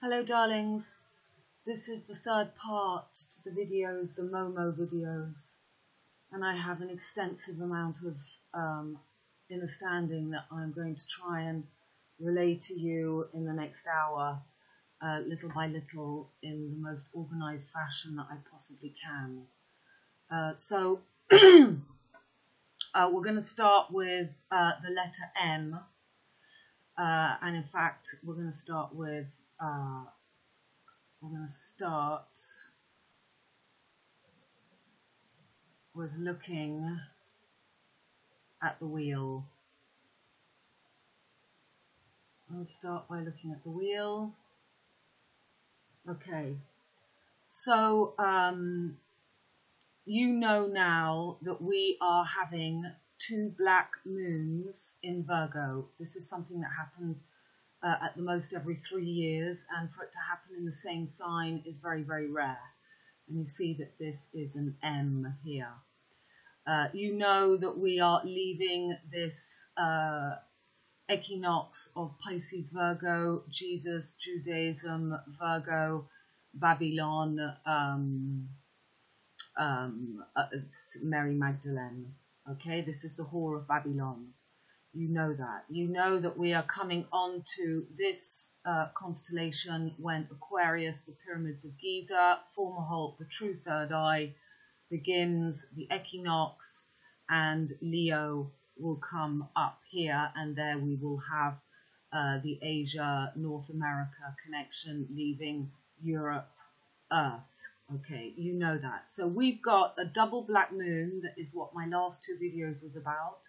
Hello darlings, this is the third part to the videos, the MOMo videos, and I have an extensive amount of understanding that I'm going to try and relay to you in the next hour, little by little, in the most organised fashion that I possibly can. So we're going to start with the letter M, and in fact we're going to start with looking at the wheel. I'll start by looking at the wheel. Okay, so you know now that we are having 2 black moons in Virgo. This is something that happens at the most every 3 years, and for it to happen in the same sign is very, very rare. And you see that this is an M here. You know that we are leaving this equinox of Pisces, Virgo, Jesus, Judaism, Virgo, Babylon, Mary Magdalene. Okay, this is the whore of Babylon. You know that. You know that we are coming on to this constellation when Aquarius, the pyramids of Giza, Fomalhaut, the true third eye, begins, the equinox, and Leo will come up here, and there we will have the Asia, North America connection leaving Europe, Earth. Okay, you know that. So we've got a double black moon, that is what my last 2 videos was about.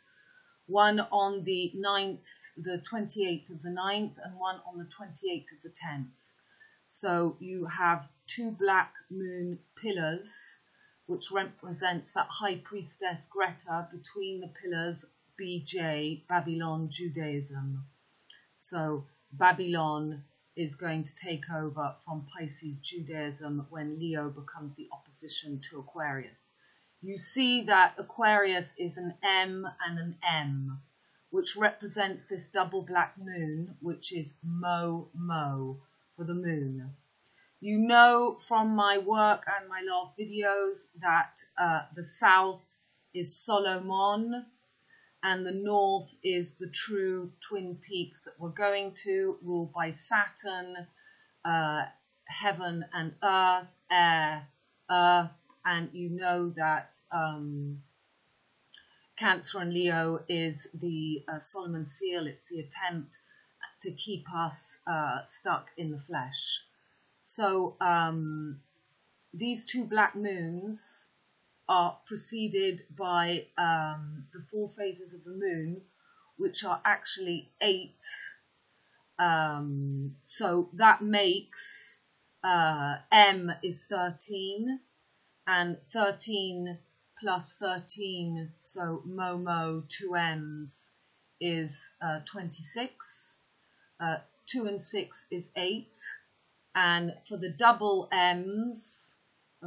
One on the 9th, the 28th of the 9th, and one on the 28th of the 10th. So you have 2 black moon pillars, which represents that high priestess Greta between the pillars BJ, Babylon, Judaism. So Babylon is going to take over from Pisces, Judaism, when Leo becomes the opposition to Aquarius. You see that Aquarius is an M and an M, which represents this double black moon, which is MOMo for the moon. You know from my work and my last videos that the south is Solomon and the north is the true twin peaks that we're going to, ruled by Saturn, heaven and earth, air, earth. And you know that Cancer and Leo is the Solomon seal. It's the attempt to keep us stuck in the flesh. So these 2 black moons are preceded by the 4 phases of the moon, which are actually 8. So that makes M is 13. And 13 plus 13, so MOMo, 2 M's, is 26. 2 and 6 is 8. And for the double M's,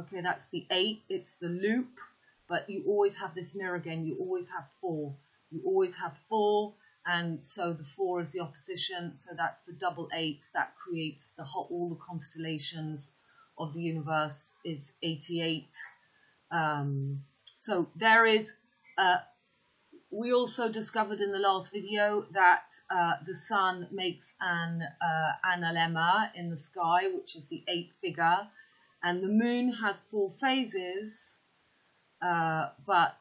okay, that's the 8, it's the loop, but you always have this mirror game, you always have 4. You always have 4, and so the 4 is the opposition, so that's the double 8s, that creates the all the constellations of the universe is 88. So there is, we also discovered in the last video that the sun makes an analemma in the sky, which is the 8th figure, and the moon has 4 phases, but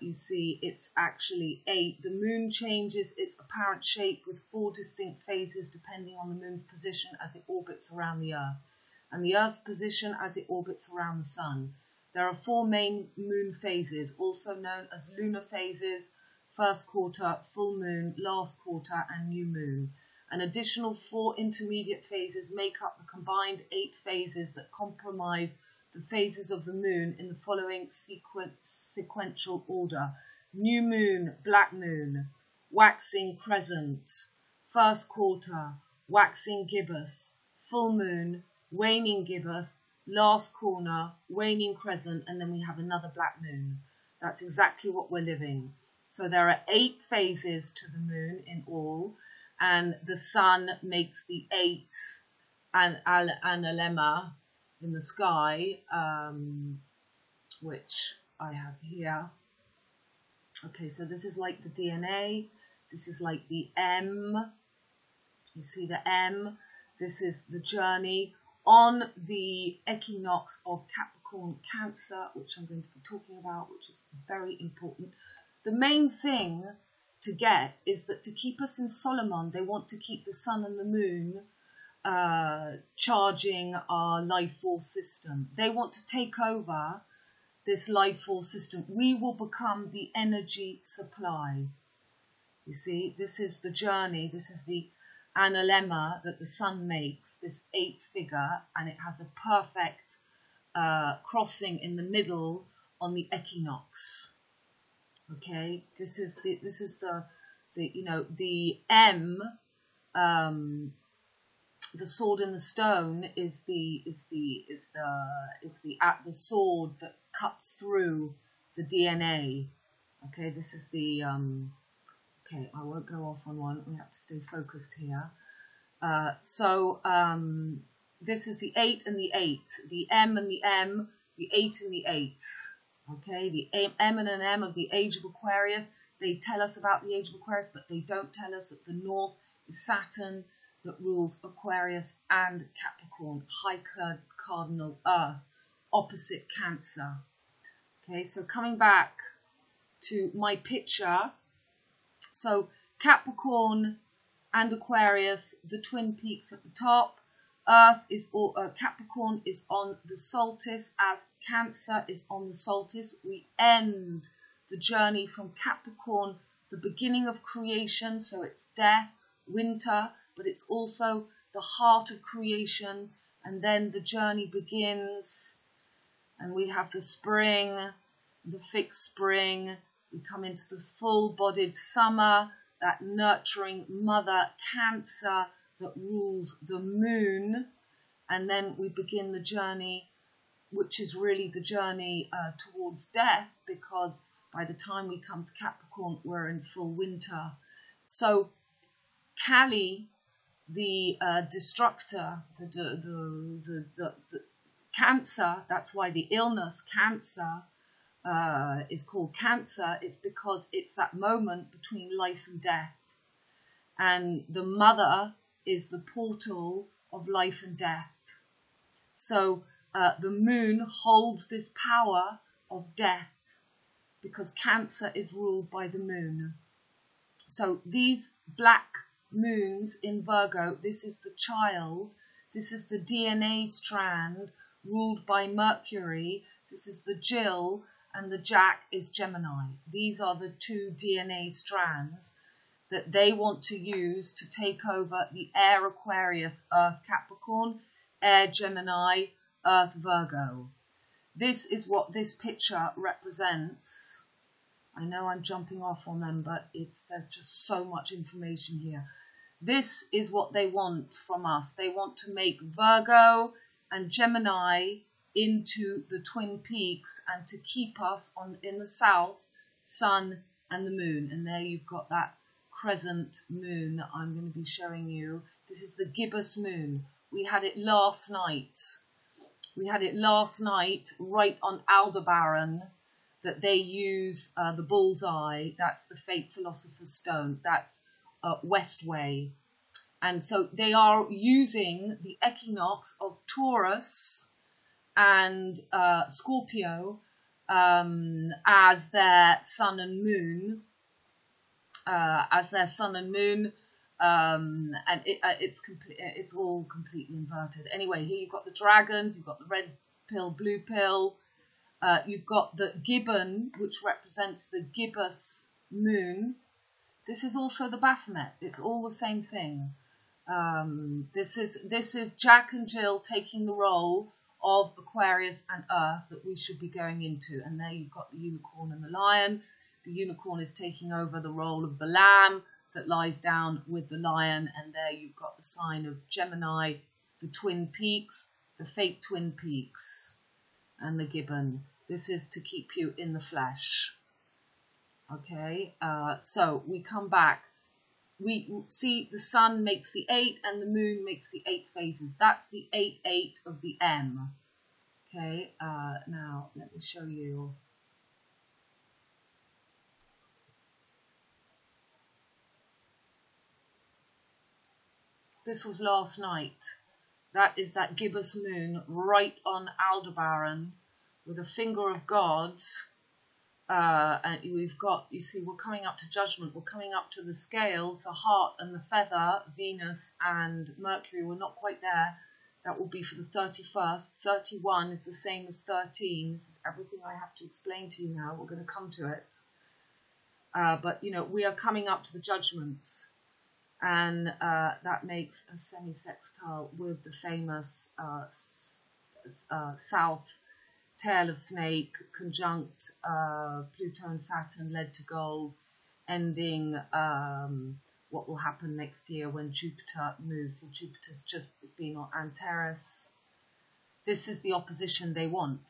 you see it's actually 8. The moon changes its apparent shape with 4 distinct phases depending on the moon's position as it orbits around the earth, and the Earth's position as it orbits around the sun. There are 4 main moon phases, also known as lunar phases: first quarter, full moon, last quarter, and new moon. An additional 4 intermediate phases make up the combined 8 phases that comprise the phases of the moon in the following sequential order: new moon, black moon, waxing crescent, first quarter, waxing gibbous, full moon, waning gibbous, last corner, waning crescent, and then we have another black moon. That's exactly what we're living. So there are 8 phases to the moon in all, and the sun makes the 8 analemma in the sky, which I have here. Okay, so this is like the DNA. This is like the M. You see the M. This is the journey on the equinox of Capricorn Cancer, which I'm going to be talking about, which is very important. The main thing to get is that to keep us in Solomon, they want to keep the sun and the moon charging our life force system. They want to take over this life force system. We will become the energy supply. You see, this is the journey. This is the analemma that the sun makes, this 8 figure, and it has a perfect crossing in the middle on the equinox. Okay, this is the you know, the M, the sword in the stone is the sword that cuts through the DNA. Okay, this is the okay, I won't go off on one. We have to stay focused here. This is the 8 and the 8, the M and the M, the 8 and the 8. Okay, the M and an M of the age of Aquarius. They tell us about the age of Aquarius, but they don't tell us that the north is Saturn that rules Aquarius and Capricorn, high cardinal Earth, opposite Cancer. Okay, so coming back to my picture, so Capricorn and Aquarius, the twin peaks at the top. Earth is, Capricorn is on the solstice as Cancer is on the solstice. We end the journey from Capricorn, the beginning of creation, so it's death, winter, but it's also the heart of creation, and then the journey begins, and we have the spring, the fixed spring, we come into the full-bodied summer, that nurturing mother Cancer that rules the moon, and then we begin the journey, which is really the journey towards death, because by the time we come to Capricorn, we're in full winter. So Kali, the destructor, the Cancer, that's why the illness Cancer is called Cancer. It's because it's that moment between life and death, and the mother is the portal of life and death. So the moon holds this power of death because Cancer is ruled by the moon. So these black moons in Virgo, this is the child, this is the DNA strand ruled by Mercury, this is the Jill, and the Jack is Gemini. These are the 2 DNA strands that they want to use to take over the air Aquarius, Earth Capricorn, air Gemini, Earth Virgo. This is what this picture represents. I know I'm jumping off on them, but there's just so much information here. This is what they want from us. They want to make Virgo and Gemini into the twin peaks and to keep us in the south, sun and the moon. And there you've got that crescent moon that I'm going to be showing you. This is the gibbous moon. We had it last night. We had it last night right on Aldebaran, that they use the bullseye. That's the fate philosopher's stone. That's Westway. And so they are using the equinox of Taurus and Scorpio as their sun and moon. And it's all completely inverted. Anyway, here you've got the dragons, you've got the red pill, blue pill, you've got the gibbon, which represents the gibbous moon. This is also the Baphomet. It's all the same thing. This is Jack and Jill taking the role of Aquarius and Earth that we should be going into. And there you've got the unicorn and the lion. The unicorn is taking over the role of the lamb that lies down with the lion. And there you've got the sign of Gemini, the twin peaks, the fake twin peaks, and the gibbon. This is to keep you in the flesh. Okay, so we come back. we see the sun makes the 8 and the moon makes the 8 phases. That's the 8-8 of the M. Okay, now let me show you. This was last night. That is that gibbous moon right on Aldebaran with a finger of God's. And we've got, you see, we're coming up to judgment. We're coming up to the scales, the heart and the feather, Venus and Mercury. We're not quite there. That will be for the 31st. 31 is the same as 13. This is everything I have to explain to you now. We're going to come to it. But, you know, we are coming up to the judgments. And that makes a semi-sextile with the famous South tail of snake conjunct Pluto and Saturn led to gold, ending what will happen next year when Jupiter moves. So Jupiter's just been on Antares. This is the opposition they want.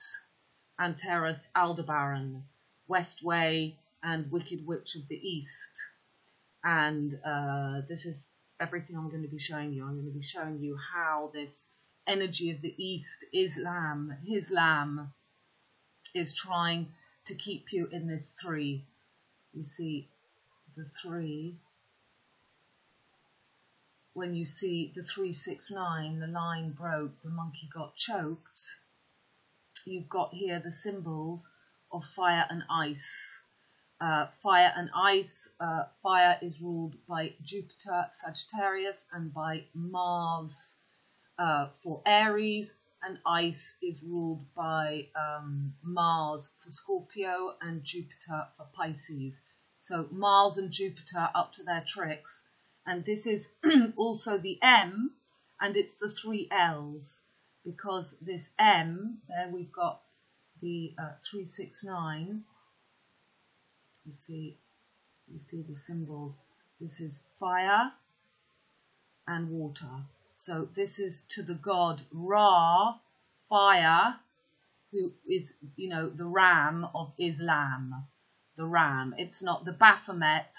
Antares, Aldebaran, Westway, and Wicked Witch of the East. And this is everything I'm going to be showing you. I'm going to be showing you how this energy of the East, Islam, is trying to keep you in this 3. You see the 3. When you see the 369, the line broke, the monkey got choked. You've got here the symbols of fire and ice. Fire and ice. Fire is ruled by Jupiter, Sagittarius, and by Mars for Aries, and ice is ruled by Mars for Scorpio and Jupiter for Pisces. So Mars and Jupiter up to their tricks. And this is also the M, and it's the 3 L's, because this M, there we've got the 369. You see the symbols. This is fire and water. So this is to the god Ra, fire, who is, you know, the ram of Islam. The ram. It's not the Baphomet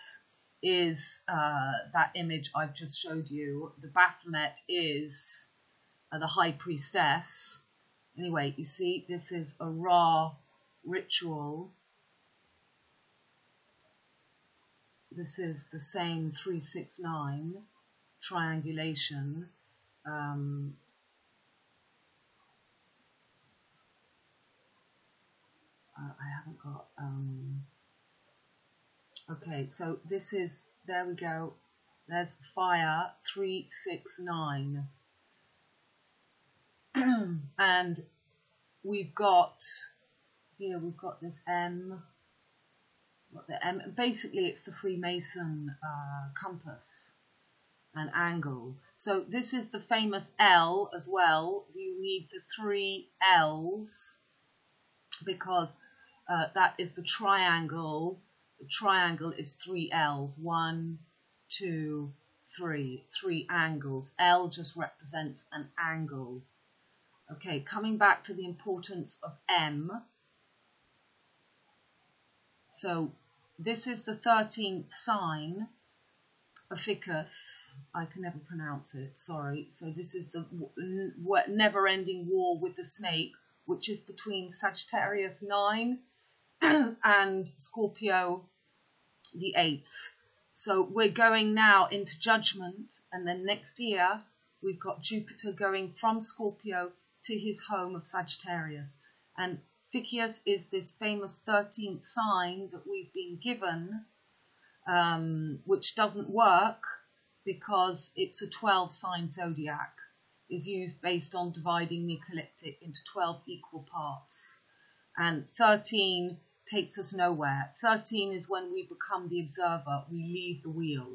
is that image I've just showed you. The Baphomet is the high priestess. Anyway, you see, this is a Ra ritual. This is the same 369 triangulation. I haven't got... Okay, so this is... There we go. There's fire 369. And we've got... Here we've got this M... Basically, it's the Freemason compass and angle. So this is the famous L as well. You need the 3 L's because that is the triangle. The triangle is 3 L's. 1, 2, 3. 3 angles. L just represents an angle. Okay, coming back to the importance of M. So this is the 13th sign, Ophiuchus. I can never pronounce it, sorry. So this is the never-ending war with the snake, which is between Sagittarius 9 and Scorpio the 8th. So we're going now into judgment, and then next year we've got Jupiter going from Scorpio to his home of Sagittarius. And Ophiuchus is this famous 13th sign that we've been given, which doesn't work because it's a 12-sign zodiac. Is used based on dividing the ecliptic into 12 equal parts. And 13 takes us nowhere. 13 is when we become the observer. We leave the wheel.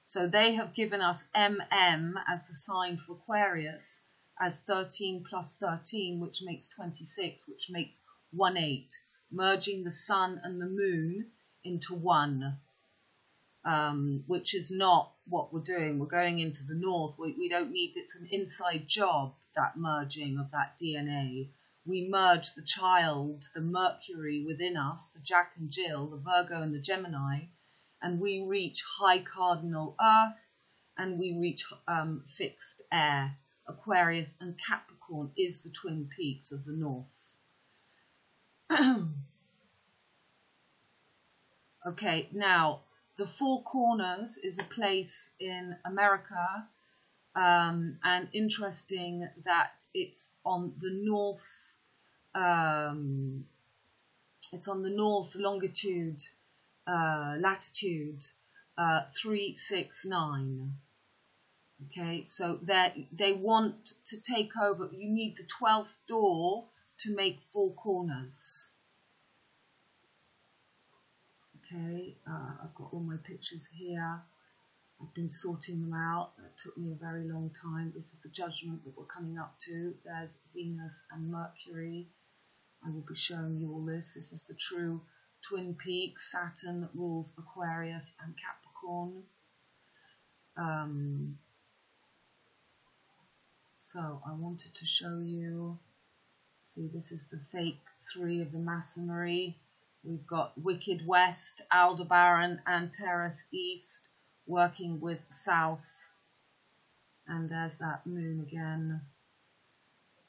So they have given us MM as the sign for Aquarius, as 13 plus 13, which makes 26, which makes 1/8, merging the sun and the moon into one, which is not what we're doing. We're going into the north. We don't need, it's an inside job, that merging of that DNA. We merge the child, the Mercury within us, the Jack and Jill, the Virgo and the Gemini, and we reach high cardinal Earth, and we reach fixed air. Aquarius and Capricorn is the twin peaks of the north. Okay, now the Four Corners is a place in America, and interesting that it's on the north. It's on the north longitude, latitude 369. Okay, so they want to take over. You need the 12th door to make four corners. Okay, I've got all my pictures here. I've been sorting them out. It took me a very long time. This is the judgment that we're coming up to. There's Venus and Mercury. I will be showing you all this. This is the true twin peak. Saturn rules Aquarius and Capricorn. So I wanted to show you. See, this is the fake 3 of the masonry. We've got Wicked West, Aldebaran, Antares East, working with South. And there's that moon again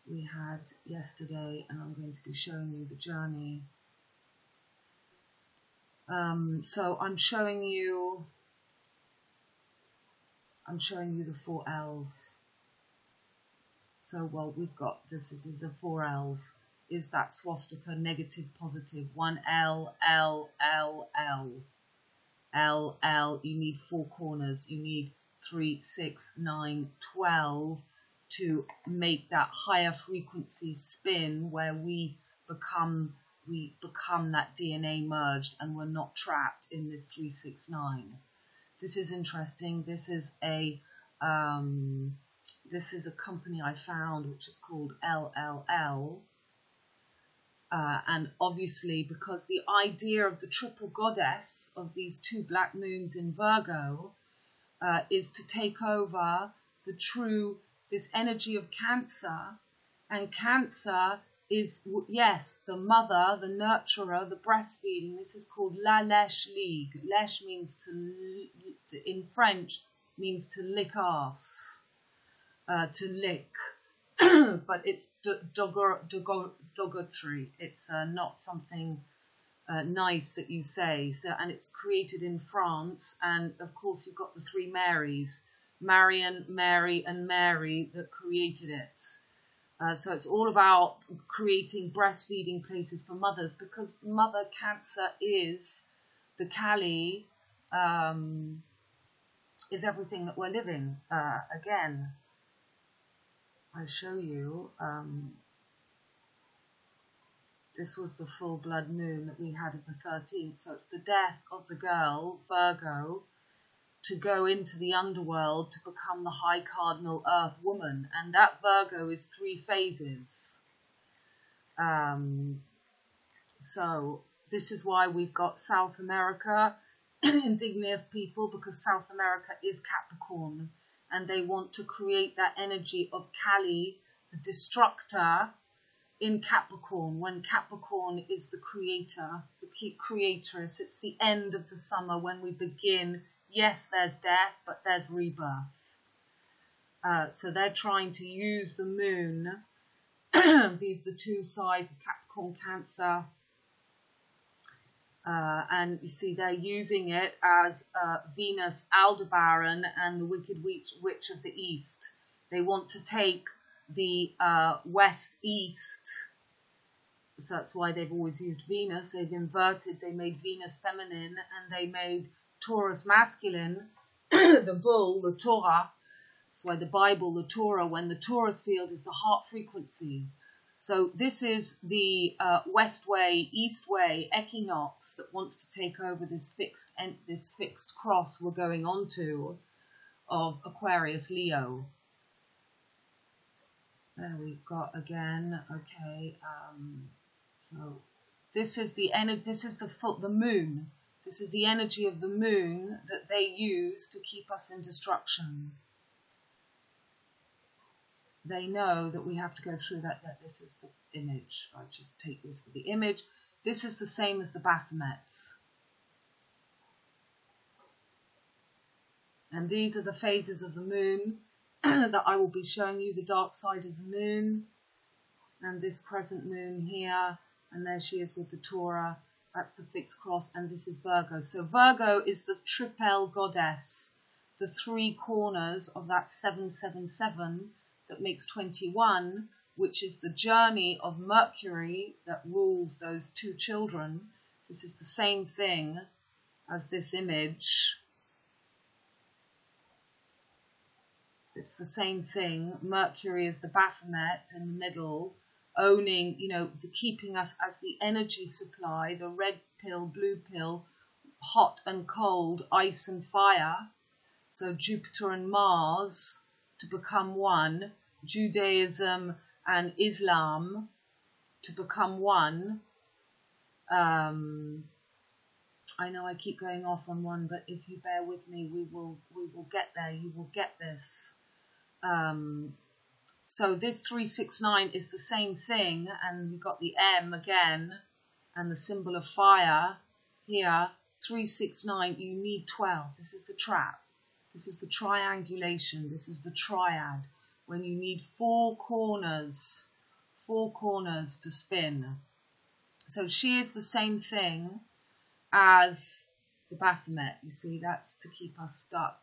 we had yesterday, and I'm going to be showing you the journey. So I'm showing you the 4 L's. So, well, we've got, this is the 4 L's. Is that swastika, negative, positive? 1 L, L, L, L. L, L, you need 4 corners. You need 3, 6, 9, 12 to make that higher frequency spin where we become that DNA merged and we're not trapped in this 3, 6, 9. This is interesting. This is a company I found which is called LLL. And obviously, because the idea of the triple goddess of these 2 black moons in Virgo is to take over this energy of Cancer. And Cancer is, yes, the mother, the nurturer, the breastfeeding. This is called La Lèche Ligue. Lèche means in French, means to lick ass, to lick. But it's derogatory. It's not something nice that you say. So, and it's created in France. And of course, you've got the 3 Marys, Marion, Mary, and Mary, that created it. So it's all about creating breastfeeding places for mothers, because Mother Cancer is the Kali, is everything that we're living. Again, I show you, this was the full blood moon that we had at the 13th. So it's the death of the girl, Virgo, to go into the underworld to become the high cardinal earth woman. And that Virgo is 3 phases. So this is why we've got South America, indigenous people, because South America is Capricorn. And they want to create that energy of Kali, the destructor, in Capricorn, when Capricorn is the creator, the creatress. It's the end of the summer when we begin. Yes, there's death, but there's rebirth. So they're trying to use the moon. These are the 2 sides of Capricorn, Cancer. And you see they're using it as Venus, Aldebaran, and the Wicked Witch of the East. They want to take the West-East. So that's why they've always used Venus. They've inverted. They made Venus feminine, and they made Taurus masculine, the bull, the Torah. That's why the Bible, the Torah, when the Taurus field is the heart frequency. So this is the west way, east way equinox that wants to take over this fixed cross we're going on to of Aquarius Leo. There we've got again. Okay, so this is the moon. This is the energy of the moon that they use to keep us in destruction. They know that we have to go through that. This is the image. I'll just take this for the image. This is the same as the Baphomets. And these are the phases of the moon that I will be showing you, the dark side of the moon. And this crescent moon here, and there she is with the Torah. That's the fixed cross, and this is Virgo. So Virgo is the triple goddess, the three corners of that 777 that makes 21, which is the journey of Mercury that rules those two children. This is the same thing as this image. It's the same thing. Mercury is the Baphomet in the middle, owning, you know, keeping us as the energy supply, the red pill, blue pill, hot and cold, ice and fire. So Jupiter and Mars to become one, Judaism and Islam to become one. I know I keep going off on one, but if you bear with me, we will get there. You will get this. So this 369 is the same thing, and we've got the M again, and the symbol of fire here. 369, you need 12. This is the trap. This is the triangulation. This is the triad, when you need four corners to spin. So she is the same thing as the Baphomet. You see, that's to keep us stuck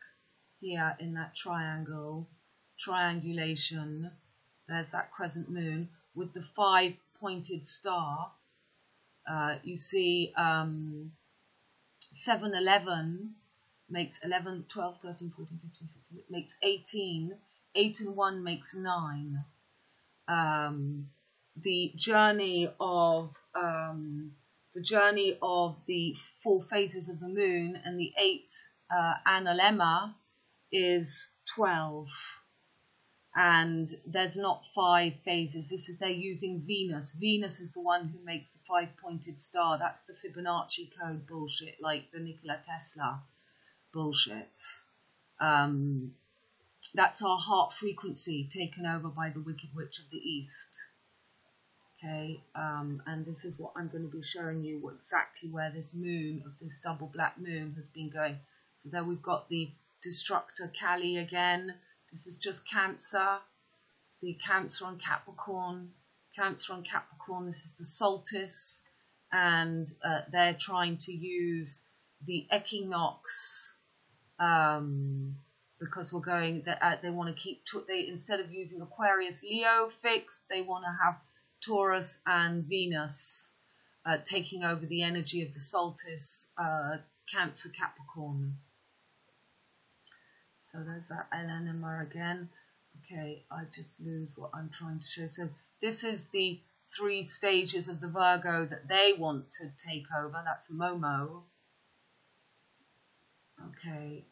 here in that triangulation. There's that crescent moon with the 5-pointed star. You see 7, 11 makes 11, 12, 13, 14, 15, 16. It makes 18. 8 and 1 makes 9. The journey of the 4 phases of the moon and the 8 analemma is 12. And there's not 5 phases. They're using Venus. Venus is the one who makes the 5-pointed star. That's the Fibonacci code bullshit, like the Nikola Tesla bullshits. That's our heart frequency taken over by the Wicked Witch of the East. Okay, and this is what I'm going to be showing you, exactly where this moon, of this double black moon, has been going. So there we've got the Destructor Kali again. This is just Cancer. See Cancer on Capricorn. Cancer on Capricorn. This is the solstice, and they're trying to use the equinox because we're going. They want to keep. Instead of using Aquarius Leo fixed, they want to have Taurus and Venus taking over the energy of the solstice. Cancer Capricorn. So there's that Eleanor again. Okay, I just lose what I'm trying to show. So this is the 3 stages of the Virgo that they want to take over. That's MOMo. Okay,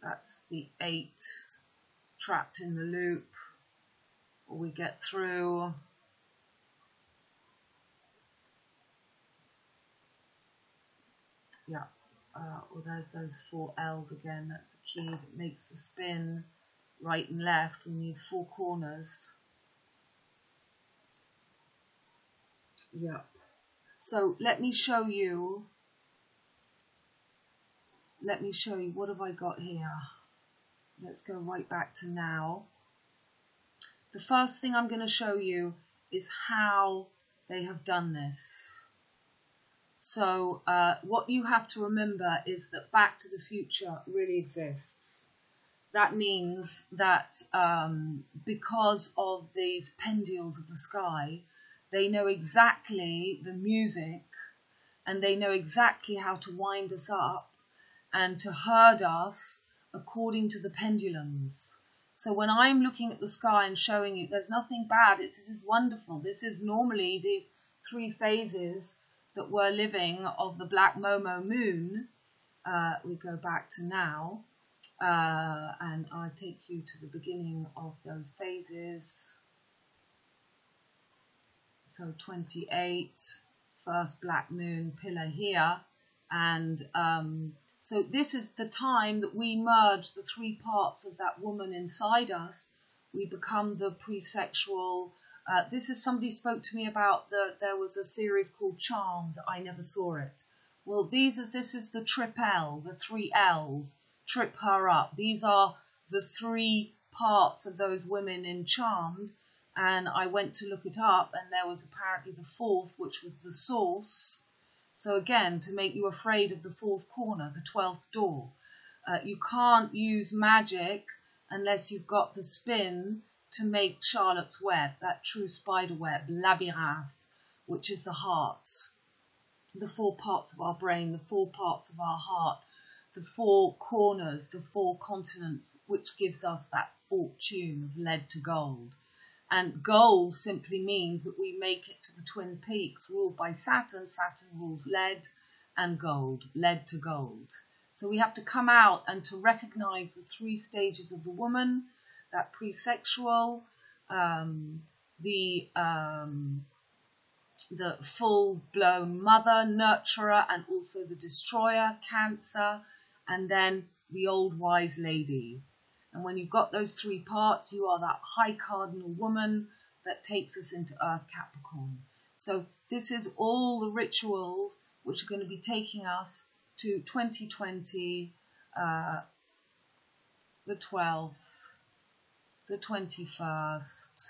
that's the 8 trapped in the loop. We get through. Yeah. Well, there's those 4 L's again. That's the key that makes the spin right and left. We need 4 corners. Yep. So let me show you. What have I got here? Let's go right back to now. The first thing I'm going to show you is how they have done this. So what you have to remember is that Back to the Future really exists. That means that because of these pendules of the sky, they know exactly the music, and they know exactly how to wind us up and to herd us according to the pendulums. So when I'm looking at the sky and showing you, there's nothing bad. This is wonderful. This is normally these 3 phases that we're living of the black MOMo moon. We go back to now, and I take you to the beginning of those phases. So 28, first black moon pillar here, and so this is the time that we merge the 3 parts of that woman inside us. We become the pre-sexual. This is, somebody spoke to me about there was a series called Charmed that I never saw it. Well, this is the triple, the 3 L's. trip her up. These are the three parts of those women in Charmed, and I went to look it up, and there was apparently the fourth, which was the source. So again, to make you afraid of the fourth corner, the 12th door. You can't use magic unless you've got the spin to make Charlotte's web, that true spider web, labyrinth, which is the heart, the four parts of our brain, the four parts of our heart, the four corners, the four continents, which gives us that fortune of lead to gold. And gold simply means that we make it to the Twin Peaks, ruled by Saturn. Saturn rules lead and gold, lead to gold. So we have to come out and to recognize the three stages of the woman, that pre-sexual, the full-blown mother, nurturer, and also the destroyer, Cancer, and then the old wise lady. And when you've got those three parts, you are that high cardinal woman that takes us into Earth Capricorn. So this is all the rituals which are going to be taking us to 2020, the 12th, the 21st,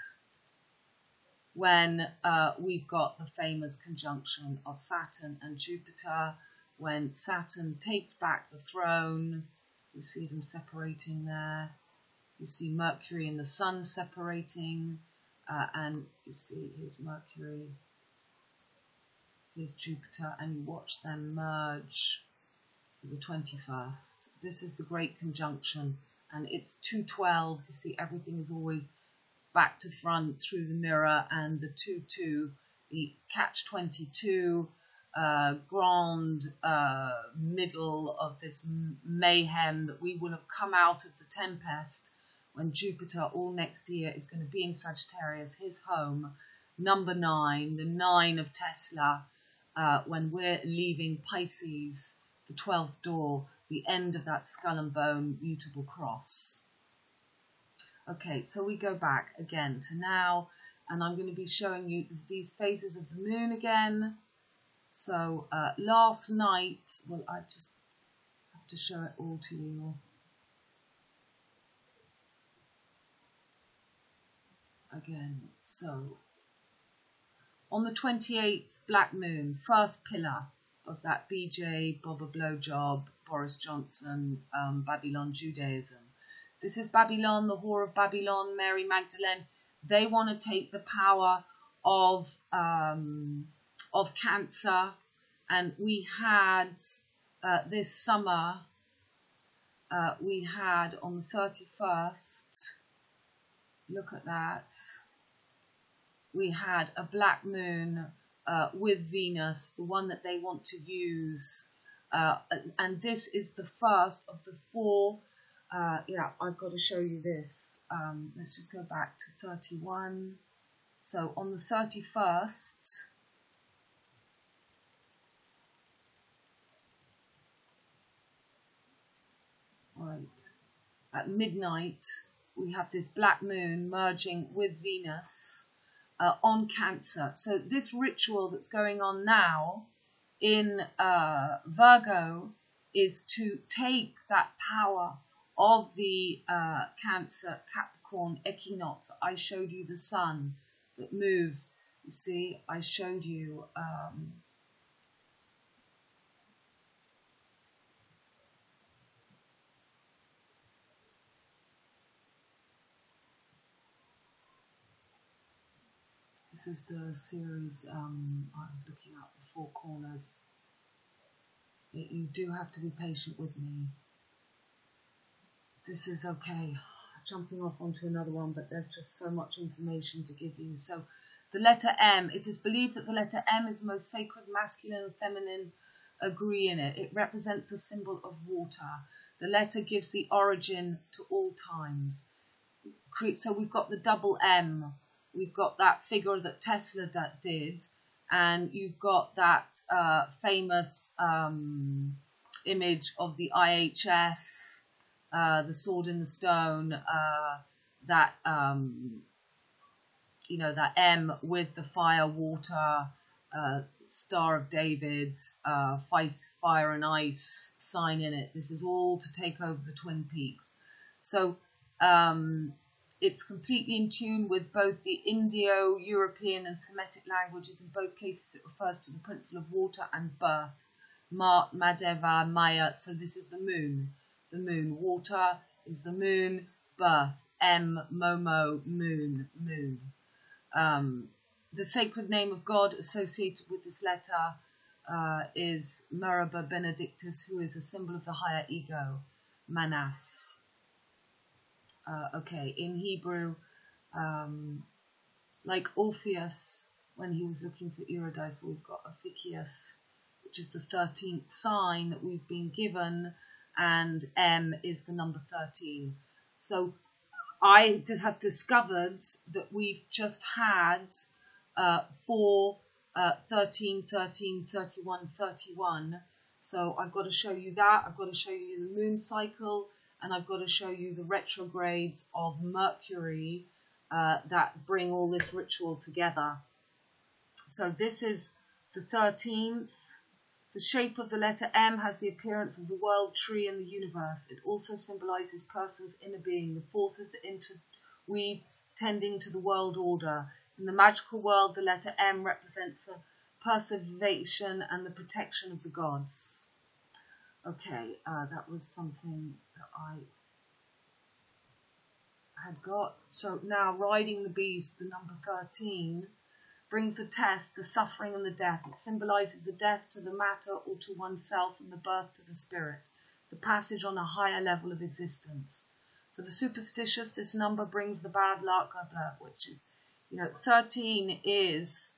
when we've got the famous conjunction of Saturn and Jupiter, when Saturn takes back the throne. You see them separating there. You see Mercury and the Sun separating, and you see here's Mercury, here's Jupiter, and you watch them merge for the 21st. This is the great conjunction, and it's 2 12s. You see everything is always back to front through the mirror, and the 2-2, the catch-22, grand middle of this mayhem that we will have come out of the tempest when Jupiter all next year is going to be in Sagittarius, his home, number 9, the 9 of Tesla, when we're leaving Pisces, the 12th door, the end of that skull and bone mutable cross. Okay, so we go back again to now, and I'm going to be showing you these phases of the moon again. So last night, well, I just have to show it all to you. Again, so on the 28th, black moon, first pillar of that BJ, Bob a Blowjob, Boris Johnson, Babylon Judaism. This is Babylon, the whore of Babylon, Mary Magdalene. They want to take the power of Cancer, and we had this summer, we had on the 31st, look at that, we had a black moon with Venus, the one that they want to use, and this is the first of the 4. Yeah, I've got to show you this. Let's just go back to 31. So on the 31st, right, at midnight, we have this black moon merging with Venus on Cancer. So this ritual that's going on now in Virgo is to take that power of the Cancer Capricorn equinox. I showed you the sun that moves. You see, I showed you this is the series I was looking at, the 4 corners. You do have to be patient with me. This is okay. Jumping off onto another one, but there's just so much information to give you. So the letter M, it is believed that the letter M is the most sacred. Masculine and feminine agree in it. It represents the symbol of water. The letter gives the origin to all times. So we've got the double M. We've got that figure that Tesla did, and you've got that famous image of the IHS, the sword in the stone, that you know, that M with the fire, water, Star of David, fire and ice sign in it. This is all to take over the Twin Peaks. So it's completely in tune with both the Indo-European and Semitic languages. In both cases, it refers to the principle of water and birth. Madeva, Maya. So this is the moon. The moon. Water is the moon. Birth. MOMo, moon. Moon. The sacred name of God associated with this letter is Meraba Benedictus, who is a symbol of the higher ego, Manas. Okay, in Hebrew, like Ophiuchus, when he was looking for Eurydice, we've got Ophiuchus, which is the 13th sign that we've been given, and M is the number 13. So I have discovered that we've just had 4, 13, 13, 31, 31. So I've got to show you that. I've got to show you the moon cycle, and I've got to show you the retrogrades of Mercury that bring all this ritual together. So this is the 13th. The shape of the letter M has the appearance of the world tree in the universe. It also symbolizes person's inner being, the forces that interweave, tending to the world order. In the magical world, the letter M represents the preservation and the protection of the gods. Okay, that was something that I had got. So now, riding the beast, the number 13, brings the test, the suffering and the death. It symbolizes the death to the matter or to oneself and the birth to the spirit, the passage on a higher level of existence. For the superstitious, this number brings the bad luck, which is, 13 is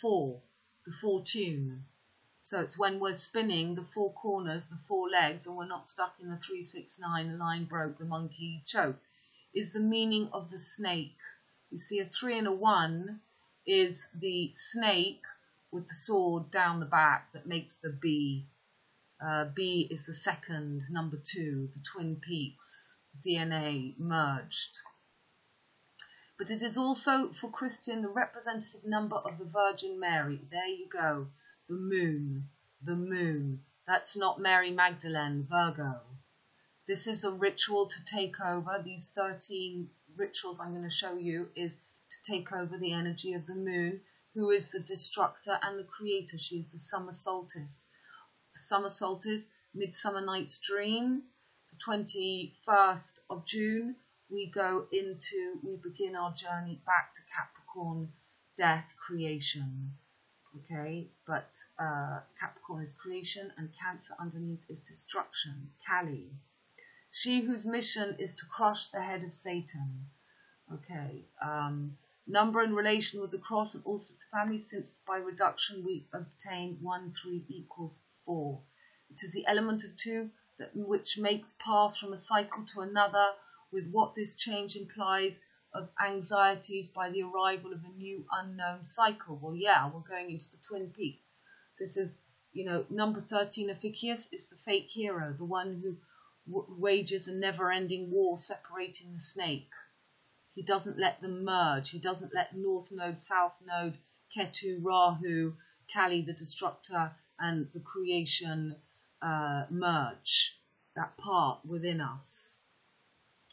4, the fortune. So it's when we're spinning the 4 corners, the 4 legs, and we're not stuck in the 3, 6, 9, the line broke, the monkey choked, is the meaning of the snake. You see a 3 and a 1 is the snake with the sword down the back that makes the B. B is the second, number 2, the Twin Peaks, DNA merged. But it is also, for Christian, the representative number of the Virgin Mary. There you go, the moon, the moon. That's not Mary Magdalene, Virgo. This is a ritual to take over. These 13 rituals I'm going to show you is to take over the energy of the moon, who is the destructor and the creator. She is the summer solstice. The summer solstice, Midsummer Night's Dream, the 21st of June, we begin our journey back to Capricorn, death, creation. Okay, but Capricorn is creation and Cancer underneath is destruction, Kali. She whose mission is to crush the head of Satan. Okay, number in relation with the cross and also the family, since by reduction we obtain 1, 3 equals 4. It is the element of 2 which makes pass from a cycle to another, with what this change implies of anxieties by the arrival of a new unknown cycle. Well, yeah, we're going into the Twin Peaks. This is, number 13, Ophiuchus, is the fake hero, the one who wages a never-ending war separating the snake. He doesn't let them merge. He doesn't let North Node, South Node, Ketu, Rahu, Kali, the destructor, and the creation merge, that part within us.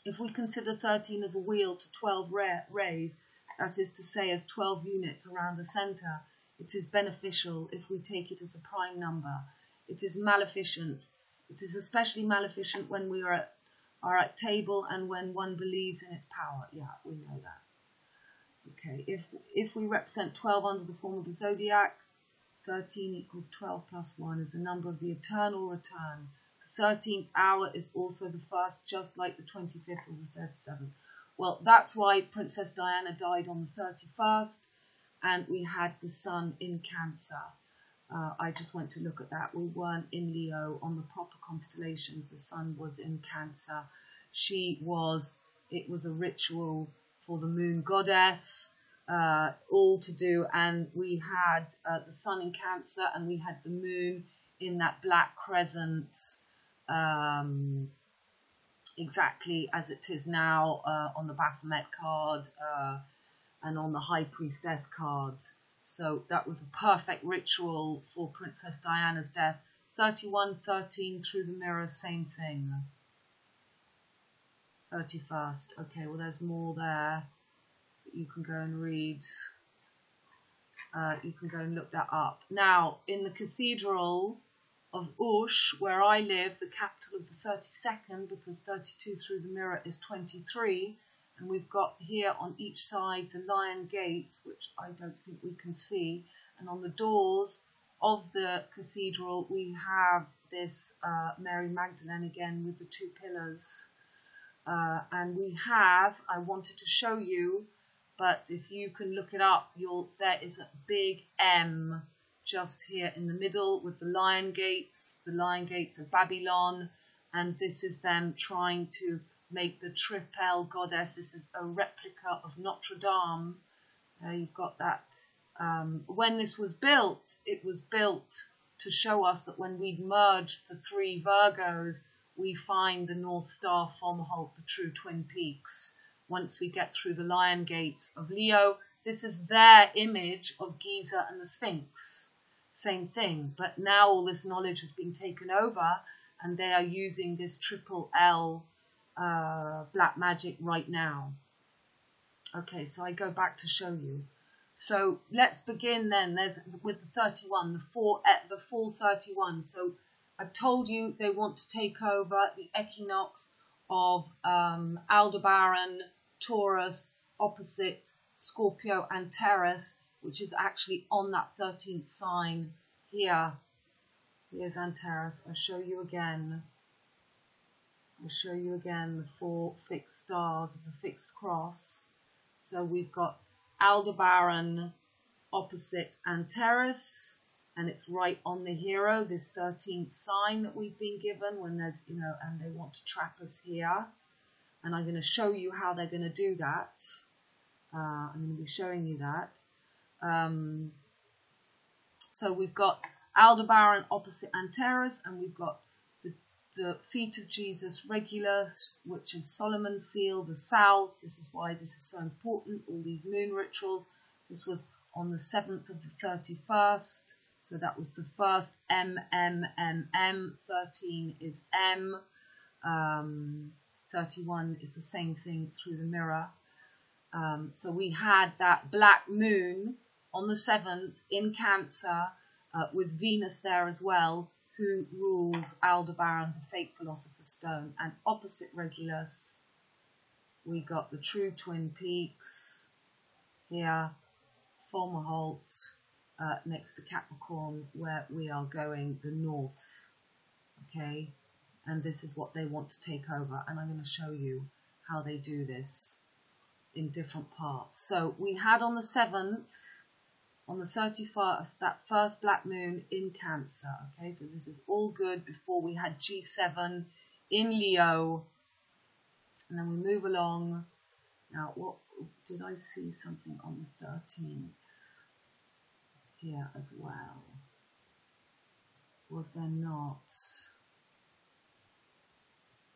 If we consider 13 as a wheel to 12 rays, that is to say as 12 units around a centre, it is beneficial if we take it as a prime number. It is maleficent. It is especially maleficent when we are at table and when one believes in its power. Yeah, we know that. Okay, if we represent 12 under the form of the zodiac, 13 equals 12 plus 1 is the number of the eternal return. The 13th hour is also the first, just like the 25th or the 37th. Well, that's why Princess Diana died on the 31st, and we had the sun in Cancer. I just went to look at that. We weren't in Leo on the proper constellations. The sun was in Cancer. It was a ritual for the moon goddess, all to do, and we had the sun in Cancer, and we had the moon in that black crescent, exactly as it is now on the Baphomet card and on the High Priestess card. So that was a perfect ritual for Princess Diana's death. 3113 through the mirror, same thing. 31st. Okay, well there's more there. You can go and read. You can go and look that up. Now, in the Cathedral of Auch, where I live, the capital of the 32nd, because 32 through the mirror is 23, and we've got here on each side the lion gates, which I don't think we can see, and on the doors of the cathedral we have this Mary Magdalene again with the two pillars, and we have, I wanted to show you, but if you can look it up, there is a big M just here in the middle with the lion gates of Babylon, and this is them trying to make the triple goddess. This is a replica of Notre Dame. You've got that. When this was built, it was built to show us that when we've merged the three Virgos, we find the North Star, Fomalhaut, the true twin peaks. Once we get through the lion gates of Leo, this is their image of Giza and the Sphinx. Same thing, but now all this knowledge has been taken over and they are using this triple L black magic right now. Okay, so I go back to show you. So let's begin then. There's with the 31, the 431. So I've told you they want to take over the equinox of Aldebaran, Taurus, opposite ScorpiO Antares, which is actually on that 13th sign here. Here's Antares. I'll show you again. I'll show you again the four fixed stars of the fixed cross. So we've got Aldebaran opposite Antares, and it's right on the hero, this 13th sign that we've been given when there's, you know, and they want to trap us here. And I'm going to show you how they're going to do that. I'm going to be showing you that. So we've got Aldebaran opposite Antares, and we've got the feet of Jesus, Regulus, which is Solomon's seal, the south. This is why this is so important, all these moon rituals. This was on the 7th of the 31st. So that was the first M. 13 is M. 31 is the same thing through the mirror. So we had that black moon on the 7th in Cancer, with Venus there as well, who rules Aldebaran, the fake philosopher's stone. And opposite Regulus, we got the true twin peaks here, Fomalhaut, next to Capricorn, where we are going the north. Okay, and this is what they want to take over, and I'm going to show you how they do this in different parts. So we had on the 7th, on the 31st, that first black moon in Cancer. Okay, so this is all good before we had G7 in Leo. And then we move along. Now, what did I see something on the 13th here as well? Was there not?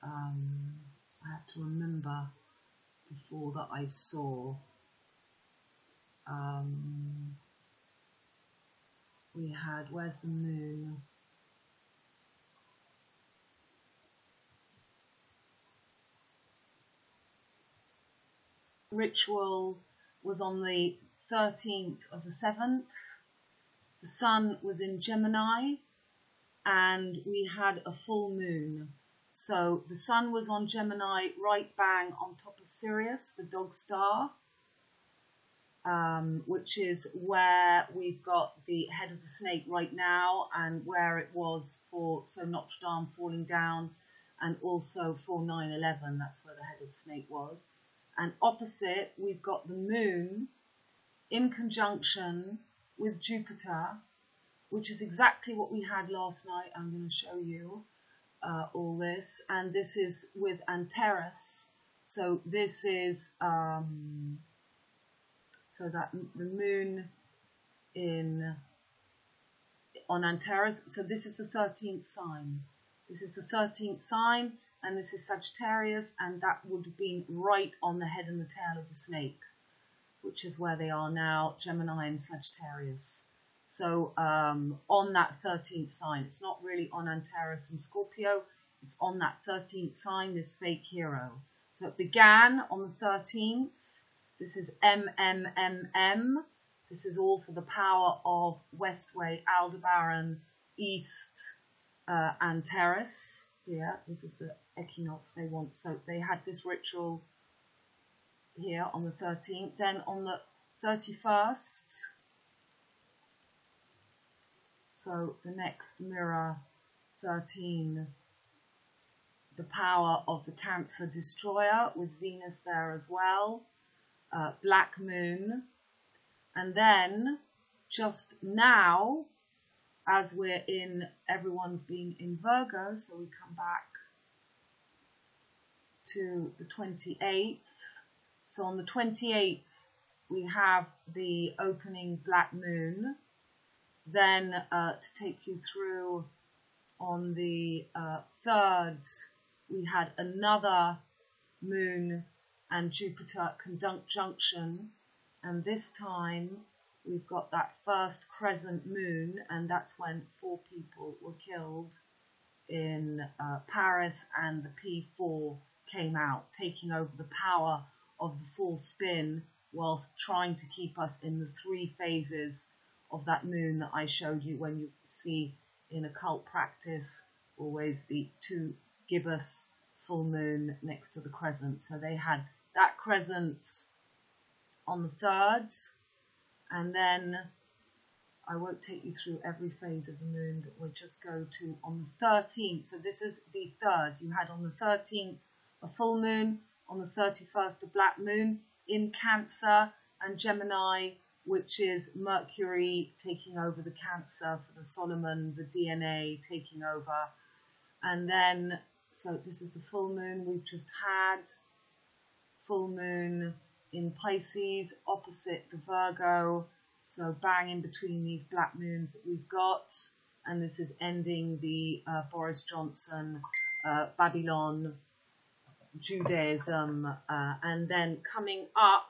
I have to remember before that I saw. We had, where's the moon? Ritual was on the 13th of the 7th. The sun was in Gemini, and we had a full moon. So the sun was on Gemini, right bang on top of Sirius, the dog star, which is where we've got the head of the snake right now, and where it was for Notre Dame falling down, and also for 9/11, that's where the head of the snake was. And opposite, we've got the moon in conjunction with Jupiter, which is exactly what we had last night. I'm going to show you all this, and this is with Antares. So this is so that the moon on Antares. So this is the 13th sign. This is the 13th sign, and this is Sagittarius, and that would have been right on the head and the tail of the snake. which is where they are now, Gemini and Sagittarius. So on that 13th sign, it's not really on Antares and Scorpio, it's on that 13th sign, this fake hero. So it began on the 13th. This is MMMM. This is all for the power of Westway, Aldebaran, East, Antares. Yeah, this is the equinox they want. So they had this ritual here on the 13th. Then on the 31st, so the next mirror, 13, the power of the Cancer Destroyer with Venus there as well, Black Moon. And then just now, as we're in, everyone's being in Virgo, so we come back to the 28th. So on the 28th, we have the opening Black Moon. Then to take you through on the 3rd, we had another Moon and Jupiter conjunction. And this time we've got that first crescent moon, and that's when 4 people were killed in Paris, and the P4 came out, taking over the power of the full spin whilst trying to keep us in the 3 phases of that moon that I showed you when you see in occult practice always the 2 gibbous full moon next to the crescent. So they had that crescent on the 3rd, and then I won't take you through every phase of the moon, but we'll just go to on the 13th. So this is the 3rd. You had on the 13th a full moon, on the 31st a black moon in Cancer and Gemini, which is Mercury taking over the Cancer for the Solomon, the DNA taking over. And then, so this is the full moon we've just had, full moon in Pisces, opposite the Virgo, so bang in between these black moons that we've got, and this is ending the Boris Johnson, Babylon, Judaism, and then coming up,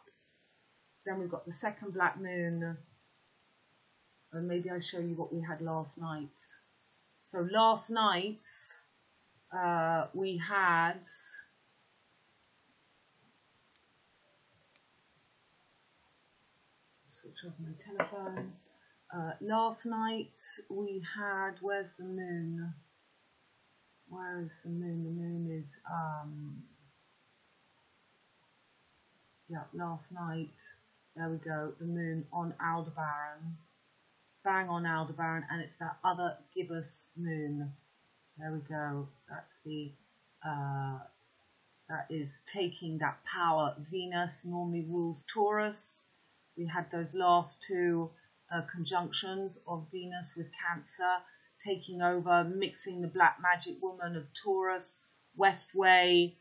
then we've got the second black moon, and maybe I'll show you what we had last night. So last night, we had switch off my telephone. Last night we had, where's the moon? Where is the moon? The moon is, yeah, last night, there we go, the moon on Aldebaran, bang on Aldebaran, and it's that other gibbous moon. There we go, that's the, that is taking that power. Venus normally rules Taurus. We had those last 2 conjunctions of Venus with Cancer, taking over, mixing the black magic woman of Taurus, Westway,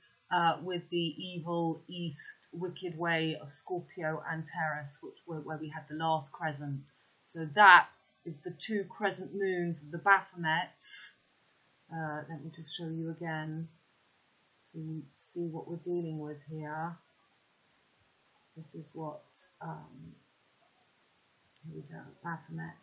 with the evil East wicked way of Scorpio Antares, which were where we had the last crescent. So that is the 2 crescent moons of the Baphomets. Let me just show you again, so you see what we're dealing with here. This is what, here we go, Baphomet.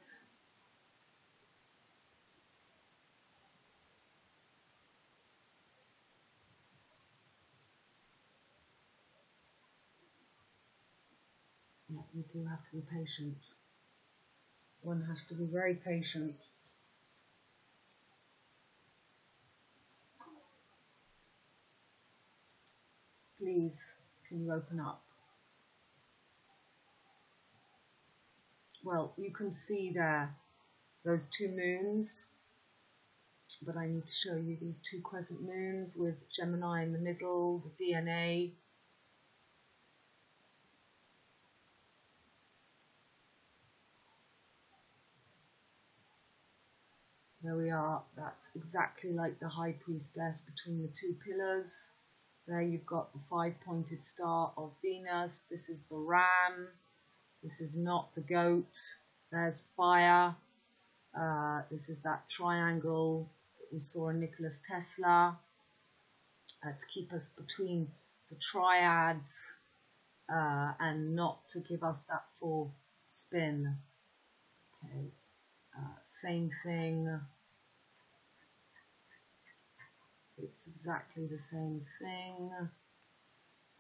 Yeah, you do have to be patient. One has to be very patient. Please, can you open up? Well, you can see there those 2 moons, but I need to show you these 2 crescent moons with Gemini in the middle, the DNA. There we are, that's exactly like the High Priestess between the 2 pillars. There you've got the 5-pointed star of Venus. This is the ram. This is not the goat. There's fire. This is that triangle that we saw in Nicholas Tesla to keep us between the triads. and not to give us that full spin. Okay, same thing. It's exactly the same thing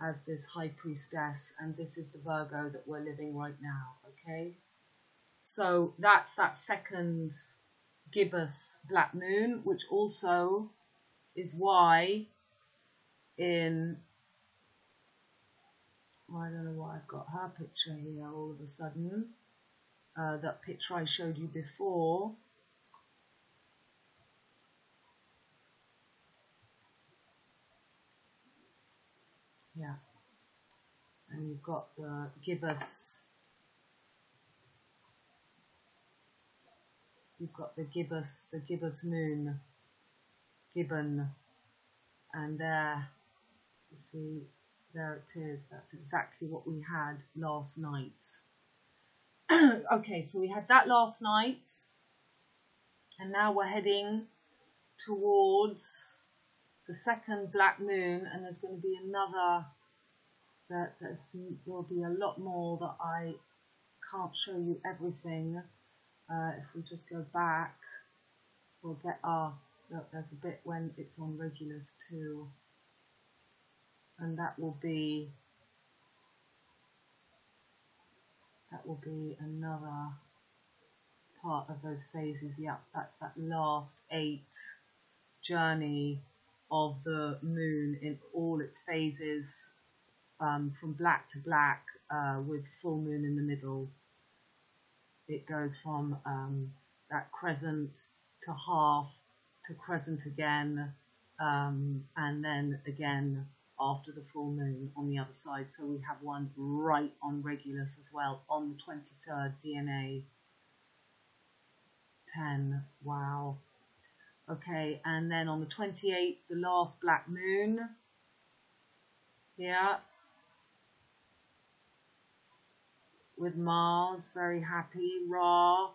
as this High Priestess, and this is the Virgo that we're living right now, okay? So that's that second gibbous black moon, which also is why in, well, I don't know why I've got her picture here all of a sudden, that picture I showed you before. Yeah, and you've got the gibbous, you've got the gibbous moon, gibbon, and there, you see, there it is. That's exactly what we had last night. Okay, so we had that last night, and now we're heading towards the second black moon, and there's going to be another, there'll be a lot more that I can't show you everything. If we just go back, we'll get look, there's a bit when it's on Regulus too, and that will be another part of those phases. Yep, that's that last 8 journey of the moon in all its phases, from black to black, with full moon in the middle. It goes from that crescent to half to crescent again, and then again after the full moon on the other side. So we have one right on Regulus as well on the 23rd DNA 10. Wow. Okay, and then on the 28th, the last black moon. Yeah. With Mars, very happy. Ra,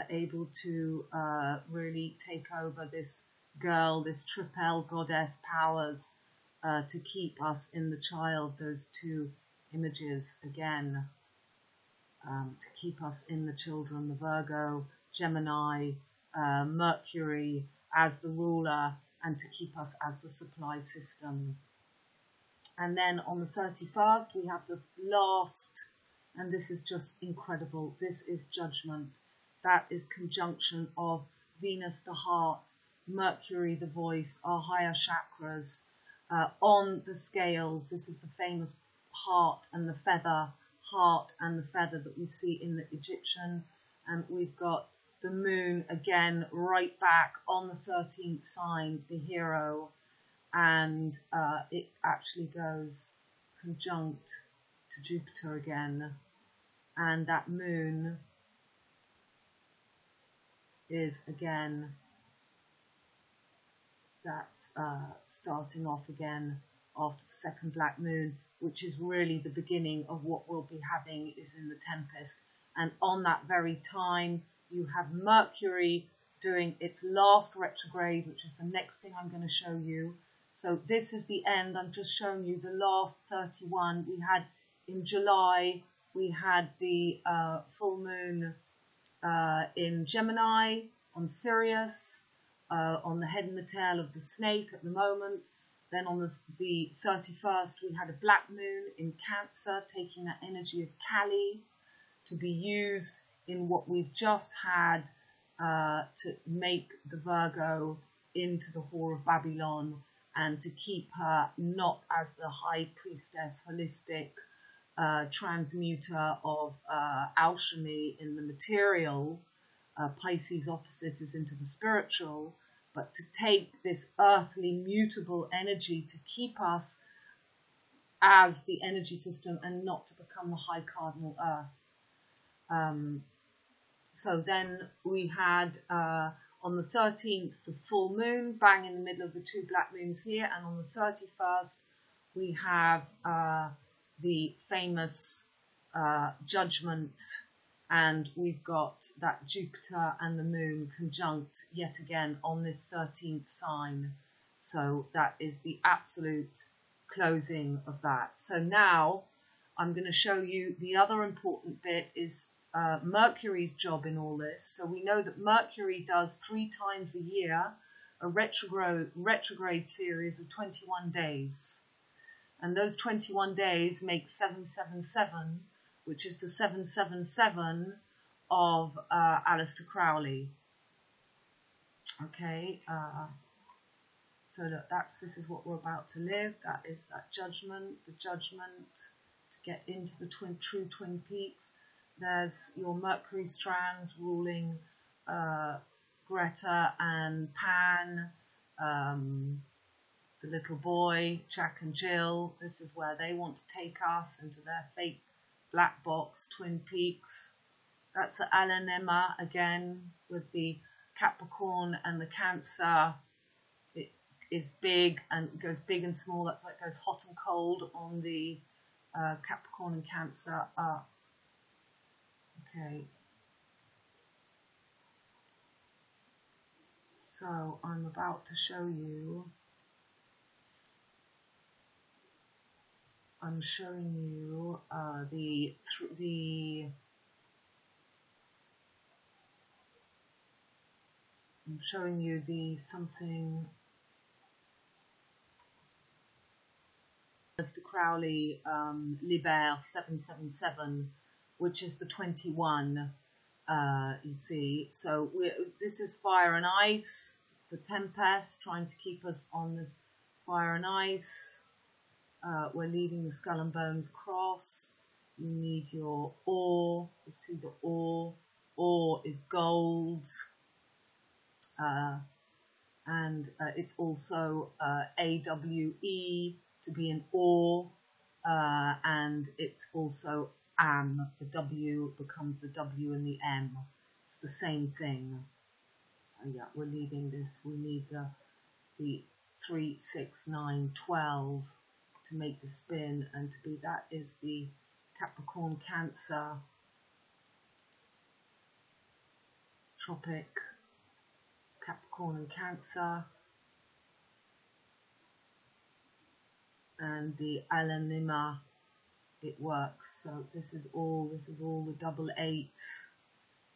able to really take over this girl, this Tripel goddess powers, to keep us in the child, those 2 images again, to keep us in the children, the Virgo, Gemini, Mercury as the ruler, and to keep us as the supply system. And then on the 31st, we have the last, and this is just incredible, this is judgment. That is conjunction of Venus, the heart, Mercury, the voice, our higher chakras, on the scales. This is the famous heart and the feather that we see in the Egyptian. And we've got the moon again right back on the 13th sign, the hero, and it actually goes conjunct to Jupiter again, and that moon is again that starting off again after the second black moon, which is really the beginning of what we'll be having is in the Tempest. And on that very time, you have Mercury doing its last retrograde, which is the next thing I'm going to show you. So this is the end. I'm just showing you the last 31. We had in July, we had the full moon in Gemini, on Sirius, on the head and the tail of the snake at the moment. Then on the 31st, we had a black moon in Cancer, taking that energy of Kali to be used in what we've just had to make the Virgo into the whore of Babylon, and to keep her not as the high priestess, holistic transmuter of alchemy in the material, Pisces opposite is into the spiritual, but to take this earthly mutable energy to keep us as the energy system and not to become the high cardinal earth. So then we had on the 13th the full moon, bang in the middle of the 2 black moons here, and on the 31st we have the famous judgment, and we've got that Jupiter and the moon conjunct yet again on this 13th sign. So that is the absolute closing of that. So now I'm going to show you the other important bit is Mercury's job in all this. So we know that Mercury does 3 times a year a retrograde series of 21 days. And those 21 days make 777, which is the 777 of Aleister Crowley. Okay, so look, this is what we're about to live. That is that judgment, the judgment to get into the true Twin Peaks. There's your Mercury strands ruling Greta and Pan, the little boy, Jack and Jill. This is where they want to take us into their fake black box, Twin Peaks. That's the Alanema again with the Capricorn and the Cancer. It is big and goes big and small. That's like it goes hot and cold on the Capricorn and Cancer. Okay. So I'm about to show you. I'm showing you I'm showing you the something Aleister Crowley Libra 777, which is the 21. You see, so this is fire and ice, the Tempest, trying to keep us on this fire and ice. We're leaving the Skull and Bones cross. You need your ore. You see the ore. Ore is gold. And it's also AWE to be an ore. And it's also AM. The W becomes the W and the M. It's the same thing. So yeah, we're leaving this. We need the 3, 6, 9, 12 to make the spin, and to be that is the Capricorn Cancer tropic, Capricorn and Cancer, and the Alanima. It works. So this is all the double eights,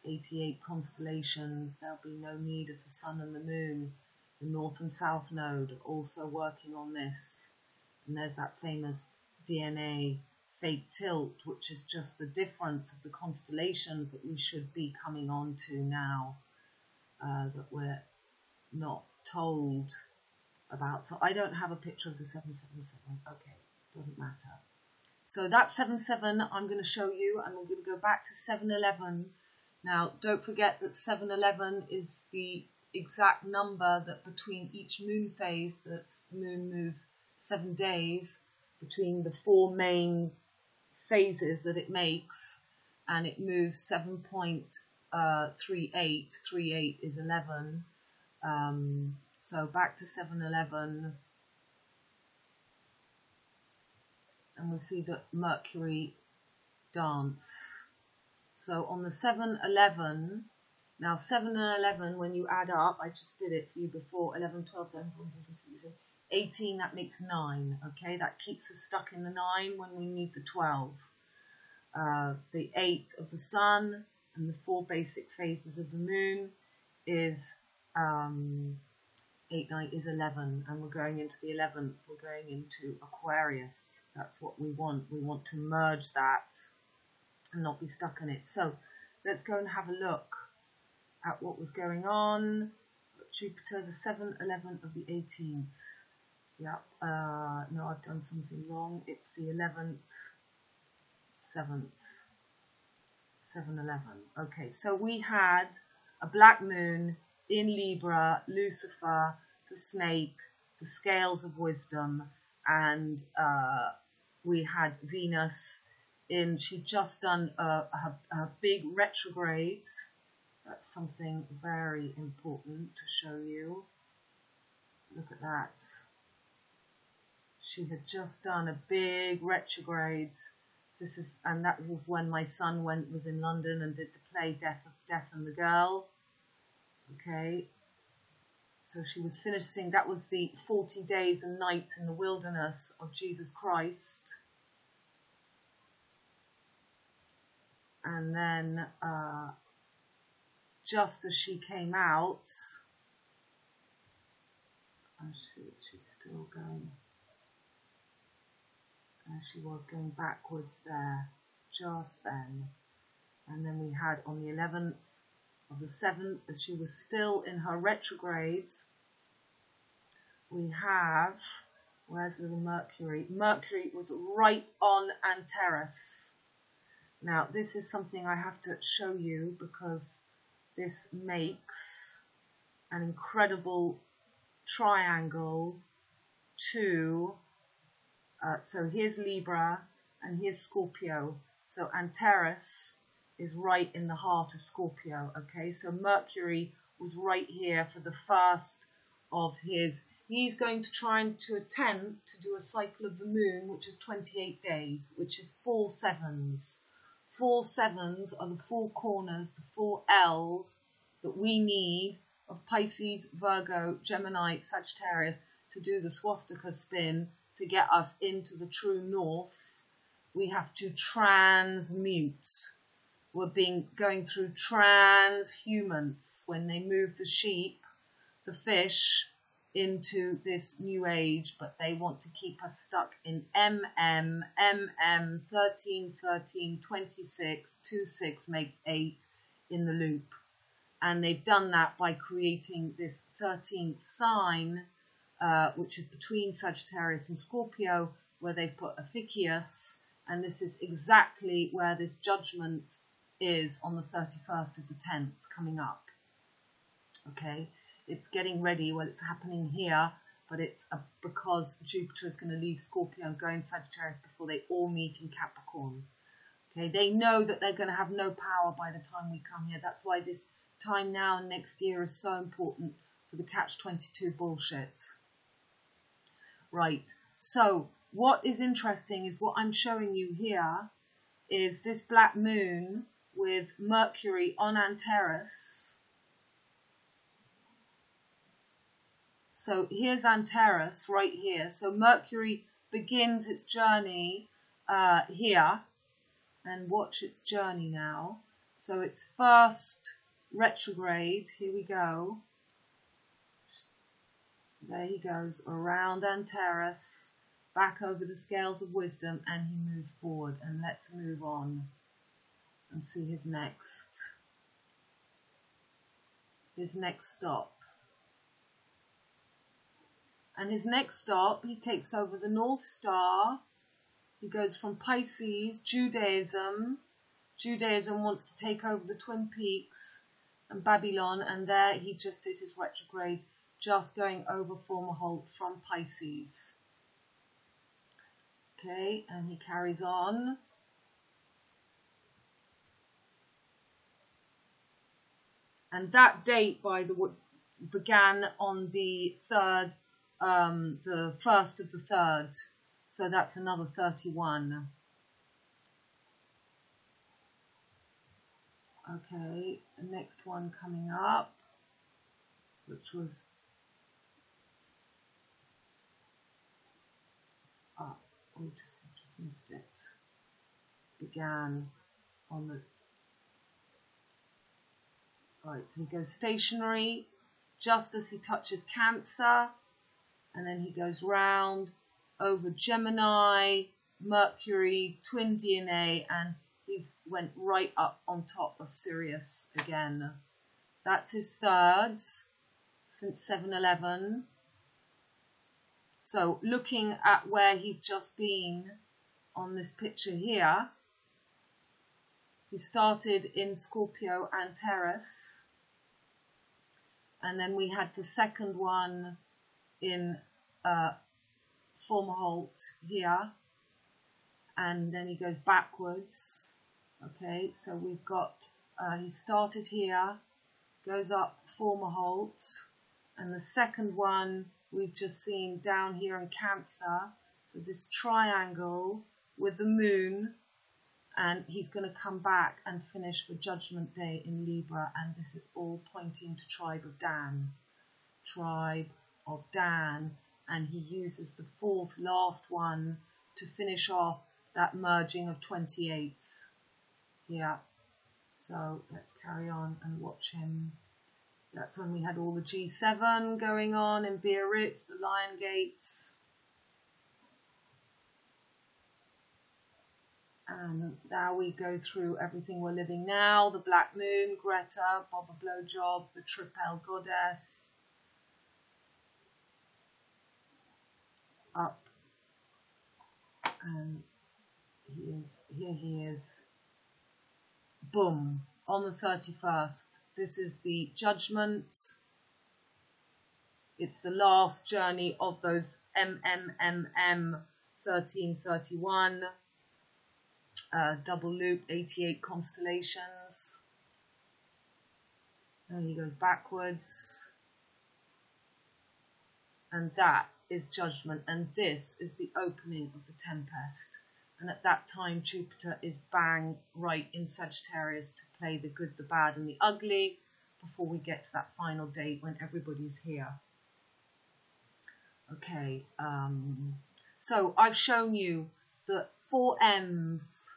88 constellations. There'll be no need of the sun and the moon. The north and south node are also working on this. And there's that famous DNA fake tilt, which is just the difference of the constellations that we should be coming on to now, that we're not told about. So I don't have a picture of the 777. Okay, doesn't matter. So that 77 I'm going to show you, and we're going to go back to 711. Now, don't forget that 711 is the exact number that between each moon phase, that the moon moves 7 days between the 4 main phases that it makes, and it moves 7.38. 38 is 11. So back to 711. And we'll see that Mercury dance. So on the 711, now 7 and 11, when you add up, I just did it for you before, 11, 12, 13, 14, 15, 16, 18, that makes 9, okay? That keeps us stuck in the 9 when we need the 12. The 8 of the sun and the 4 basic phases of the moon is 8, 9 is 11, and we're going into the 11th, we're going into Aquarius. That's what we want. We want to merge that and not be stuck in it. So let's go and have a look at what was going on. Jupiter, the 7th, 11th of the 18th. Yep, no, I've done something wrong. It's the 11th, 7th, 7/11. Okay, so we had a black moon in Libra, Lucifer, the snake, the scales of wisdom, and we had Venus in, she'd just done a big retrograde. That's something very important to show you. Look at that. She had just done a big retrograde. And that was when my son was in London and did the play Death and the Girl. Okay, so she was finishing, that was the 40 days and nights in the wilderness of Jesus Christ. And then just as she came out, oh shit, she's still going. She was going backwards there, just then. And then we had on the 11th of the 7th, as she was still in her retrograde, we have, where's little Mercury? Mercury was right on Antares. Now, this is something I have to show you because this makes an incredible triangle to, so here's Libra and here's Scorpio. So Antares is right in the heart of Scorpio, okay? So Mercury was right here for the first of his, he's going to try to attempt to do a cycle of the moon, which is 28 days, which is 4 sevens. 4 sevens are the 4 corners, the 4 L's that we need of Pisces, Virgo, Gemini, Sagittarius to do the swastika spin to get us into the true north. We have to transmute. We're going through transhumance when they move the sheep, the fish, into this new age, but they want to keep us stuck in MM, 13, 13, 26, 2, 6 makes 8 in the loop. And they've done that by creating this 13th sign, which is between Sagittarius and Scorpio, where they've put Ophiuchus, and this is exactly where this judgment is on the 31st of the 10th coming up. Okay, it's getting ready. Well, it's happening here, but it's because Jupiter is going to leave Scorpio and go in Sagittarius before they all meet in Capricorn. Okay, they know that they're going to have no power by the time we come here. That's why this time now and next year is so important for the catch-22 bullshit. Right, so what is interesting is what I'm showing you here is this black moon with Mercury on Antares. So here's Antares right here. So Mercury begins its journey here, and watch its journey now. So its first retrograde, here we go. There he goes around Antares, back over the scales of wisdom, and he moves forward. And let's move on and see his next stop. And his next stop, he takes over the North Star. He goes from Pisces, Judaism. Judaism wants to take over the Twin Peaks and Babylon, and there he just did his retrograde, just going over Fomalhaut from Pisces. Okay, and he carries on. And that date, by the way, began on the 3rd, the 1st of the 3rd. So that's another 31. Okay, the next one coming up, which was just missed it. Began on the right. So he goes stationary just as he touches Cancer, and then he goes round over Gemini, Mercury, twin DNA, and he's went right up on top of Sirius again. That's his 3rd since 7/11. So looking at where he's just been on this picture here, he started in Scorpio Antares, and then we had the second one in Fomalhaut here, and then he goes backwards. Okay, so we've got, he started here, goes up Fomalhaut, and the second one we've just seen down here in Cancer. So this triangle with the moon, and he's going to come back and finish for Judgment Day in Libra, and this is all pointing to Tribe of Dan. Tribe of Dan, and he uses the 4th last one to finish off that merging of 28. Yeah, So let's carry on and watch him. That's when we had all the G7 going on in Biarritz, the Lion Gates. And now we go through everything we're living now. The Black Moon, Greta, Bob a Blowjob, the Tripel Goddess. Up. And here he is. Boom. On the 31st. This is the judgment. It's the last journey of those MMMM 1331. Double loop, 88 constellations. And he goes backwards. And that is judgment. And this is the opening of the tempest. And at that time, Jupiter is bang right in Sagittarius to play the good, the bad, and the ugly before we get to that final date when everybody's here. Okay, so I've shown you the 4 M's,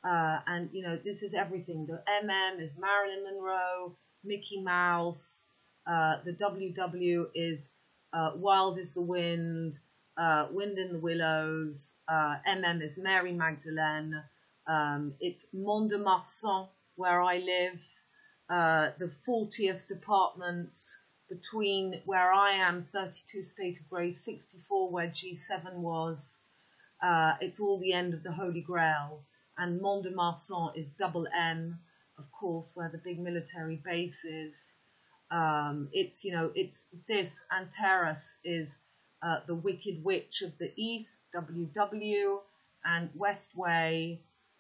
and you know, this is everything. The MM is Marilyn Monroe, Mickey Mouse, the WW is Wild is the Wind, Wind in the Willows, MM is Mary Magdalene, it's Mont de Marsan, where I live, the 40th department between where I am, 32 State of Grace, 64 where G7 was, it's all the end of the Holy Grail, and Mont de Marsan is double M, of course, where the big military base is. It's, you know, it's this, Antares is the Wicked Witch of the East, WW, and Westway.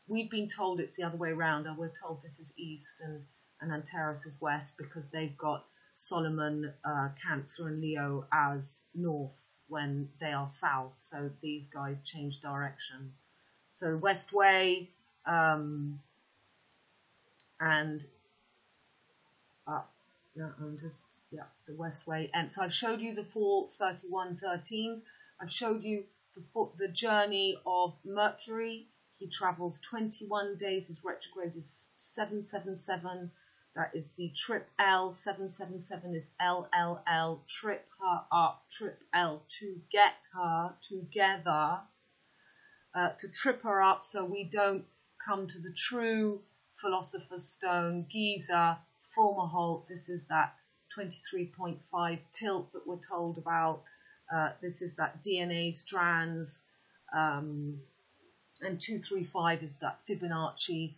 We've been told it's the other way around. We're told this is East and Antares is West because they've got Solomon, Cancer, and Leo as North when they are South. So these guys change direction. So Westway and so Westway. So I've showed you the 4 3113s. I've showed you the journey of Mercury. He travels 21 days. His retrograde is 777. That is the trip L. 777 is LLL. Trip her up. Trip L to get her together. To trip her up so we don't come to the true Philosopher's Stone, Giza, Fomalhaut. This is that 23.5 tilt that we're told about. This is that DNA strands. And 235 is that Fibonacci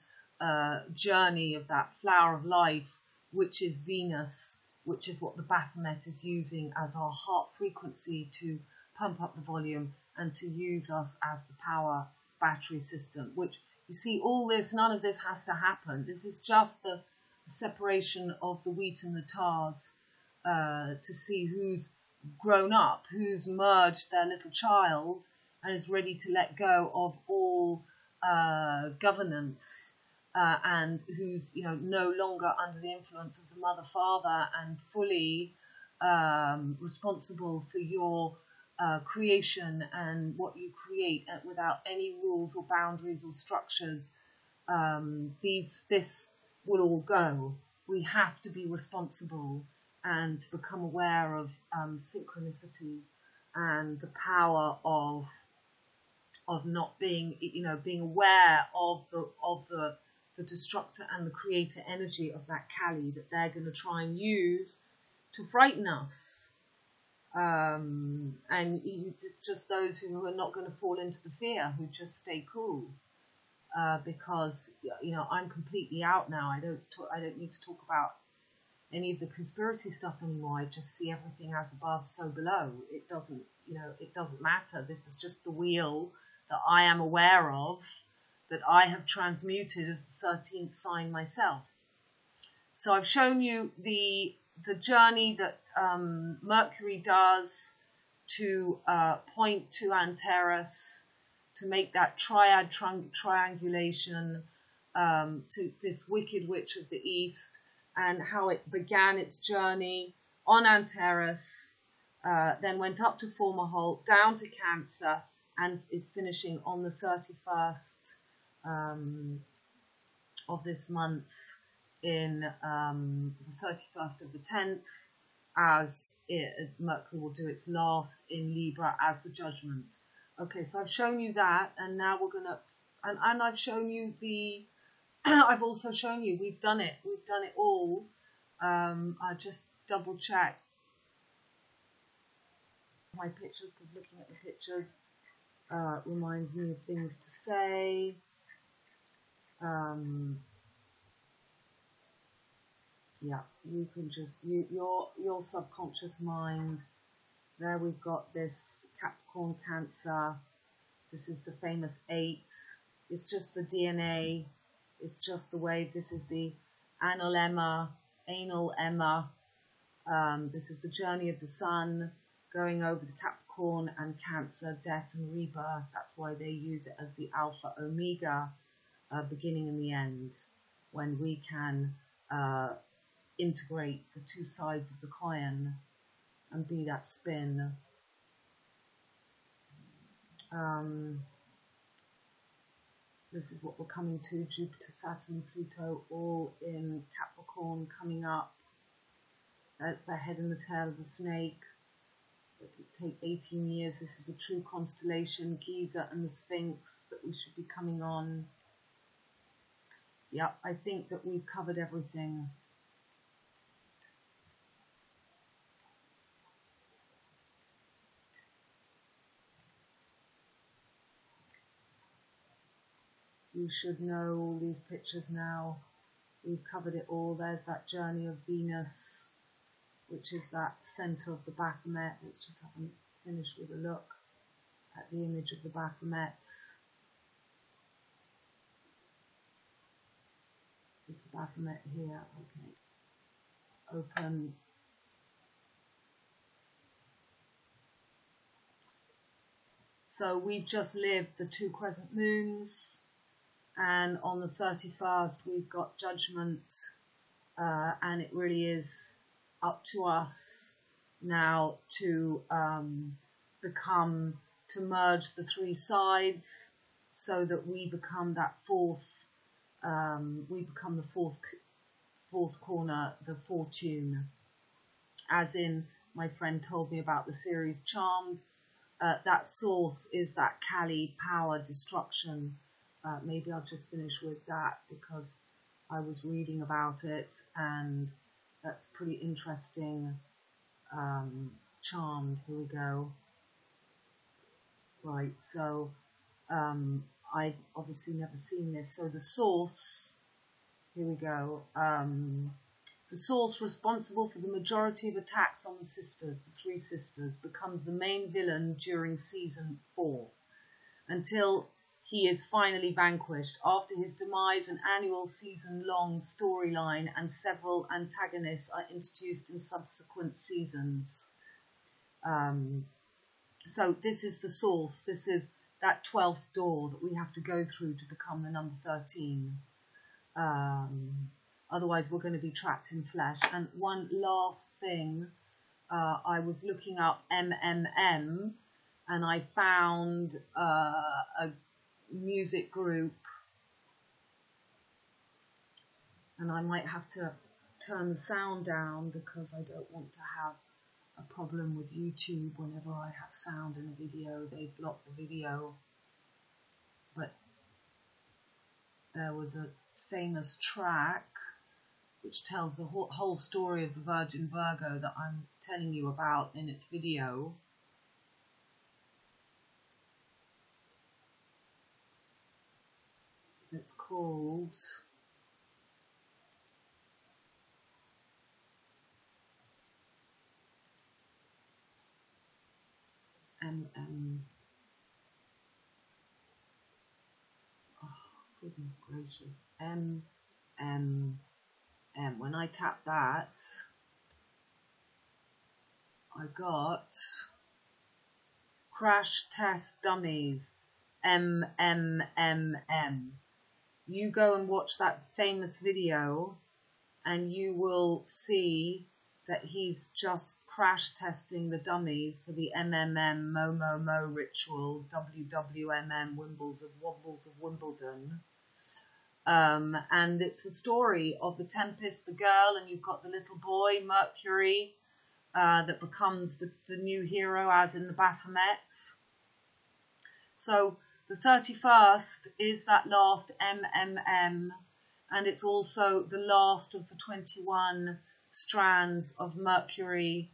journey of that flower of life, which is Venus, which is what the Baphomet is using as our heart frequency to pump up the volume and to use us as the power battery system, which, you see, all this, none of this has to happen. This is just the separation of the wheat and the tars to see who's grown up, who's merged their little child and is ready to let go of all governance and who's, you know, no longer under the influence of the mother, father, and fully responsible for your creation and what you create without any rules or boundaries or structures. This will all go. We have to be responsible and to become aware of synchronicity and the power of not being, you know, being aware of the destructor and the creator energy of that Kali that they're going to try and use to frighten us. And just those who are not going to fall into the fear, who just stay cool, because, you know, I'm completely out now. I don't need to talk about any of the conspiracy stuff anymore. I just see everything as above, so below. It doesn't, you know, it doesn't matter. This is just the wheel that I am aware of, that I have transmuted as the 13th sign myself. So I've shown you the journey that Mercury does to point to Antares, to make that triad triangulation to this Wicked Witch of the East, and how it began its journey on Antares, then went up to Fomalhaut, down to Cancer, and is finishing on the 31st of this month in the 31st of the 10th, as Mercury will do its last in Libra as the judgment. Okay, so I've shown you that, and now we're going to, and I've shown you the, I've also shown you, we've done it all. I just double check my pictures, because looking at the pictures reminds me of things to say. Yeah, you can just, your subconscious mind. There we've got this Capricorn Cancer. This is the famous 8. It's just the DNA. It's just the wave. This is the anal Emma. This is the journey of the sun going over the Capricorn and Cancer, death and rebirth. That's why they use it as the Alpha Omega, beginning and the end, when we can integrate the two sides of the coin and be that spin. This is what we're coming to, Jupiter, Saturn, Pluto, all in Capricorn coming up. That's the head and the tail of the snake. It could take 18 years. This is a true constellation, Giza and the Sphinx, that we should be coming on. Yeah, I think that we've covered everything. You should know all these pictures now. We've covered it all. There's that journey of Venus, which is that center of the Baphomet. Let's just have a finish with a look at the image of the Baphomets. Is the Baphomet here? Okay. Open. So we've just lived the 2 crescent moons. And on the 31st, we've got judgment, and it really is up to us now to merge the 3 sides, so that we become that we become the fourth corner, the fortune. As in, my friend told me about the series Charmed, that source is that Kali power destruction. Maybe I'll just finish with that, because I was reading about it and that's pretty interesting. Charmed, here we go. Right, so I'd obviously never seen this. So the source, here we go. The source responsible for the majority of attacks on the sisters, the 3 sisters, becomes the main villain during season 4, until he is finally vanquished. After his demise, an annual season-long storyline and several antagonists are introduced in subsequent seasons. So this is the source. This is that 12th door that we have to go through to become the number 13. Otherwise, we're going to be trapped in flesh. And one last thing, I was looking up MMM, and I found a music group, and I might have to turn the sound down because I don't want to have a problem with YouTube whenever I have sound in a video. They block the video. But there was a famous track which tells the whole story of the Virgin Virgo that I'm telling you about in its video. It's called oh goodness gracious, MMM. When I tap that, I got Crash Test Dummies, MMMM. You go and watch that famous video and you will see that he's just crash testing the dummies for the MMM MOMO ritual, WWMM Wobbles of Wimbledon. And it's the story of the Tempest, the girl, and you've got the little boy, Mercury, that becomes the new hero, as in the Baphomets. So the 31st is that last MMM, and it's also the last of the 21 strands of Mercury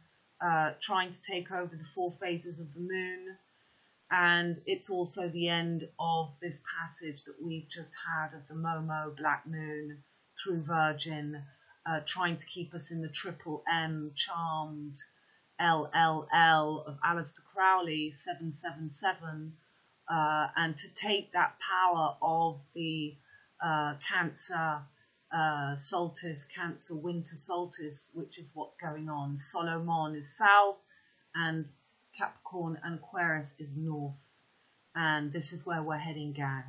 trying to take over the 4 phases of the moon. And it's also the end of this passage that we've just had of the MOMo black moon through Virgin, trying to keep us in the triple M charmed LLL of Aleister Crowley, 777, and to take that power of the Cancer solstice, Cancer winter solstice, which is what's going on. Solomon is south, and Capricorn and Aquarius is north, and this is where we're heading, gang.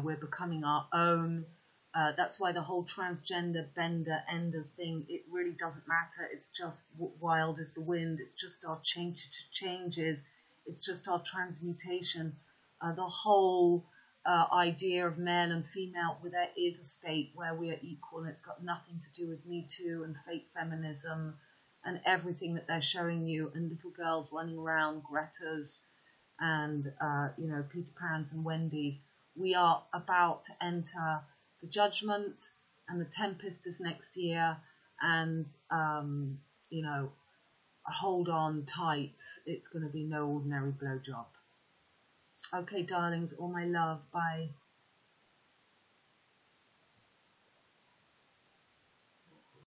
We're becoming our own. That's why the whole transgender, bender, ender thing, it really doesn't matter. It's just wild as the wind. It's just our changes. It's just our transmutation. The whole idea of male and female, where there is a state where we are equal, and it's got nothing to do with Me Too and fake feminism and everything that they're showing you, and little girls running around, Greta's and Peter Pan's and Wendy's. We are about to enter the judgment, and the tempest is next year, and hold on tight. It's going to be no ordinary blowjob. Okay, darlings, all my love. Bye.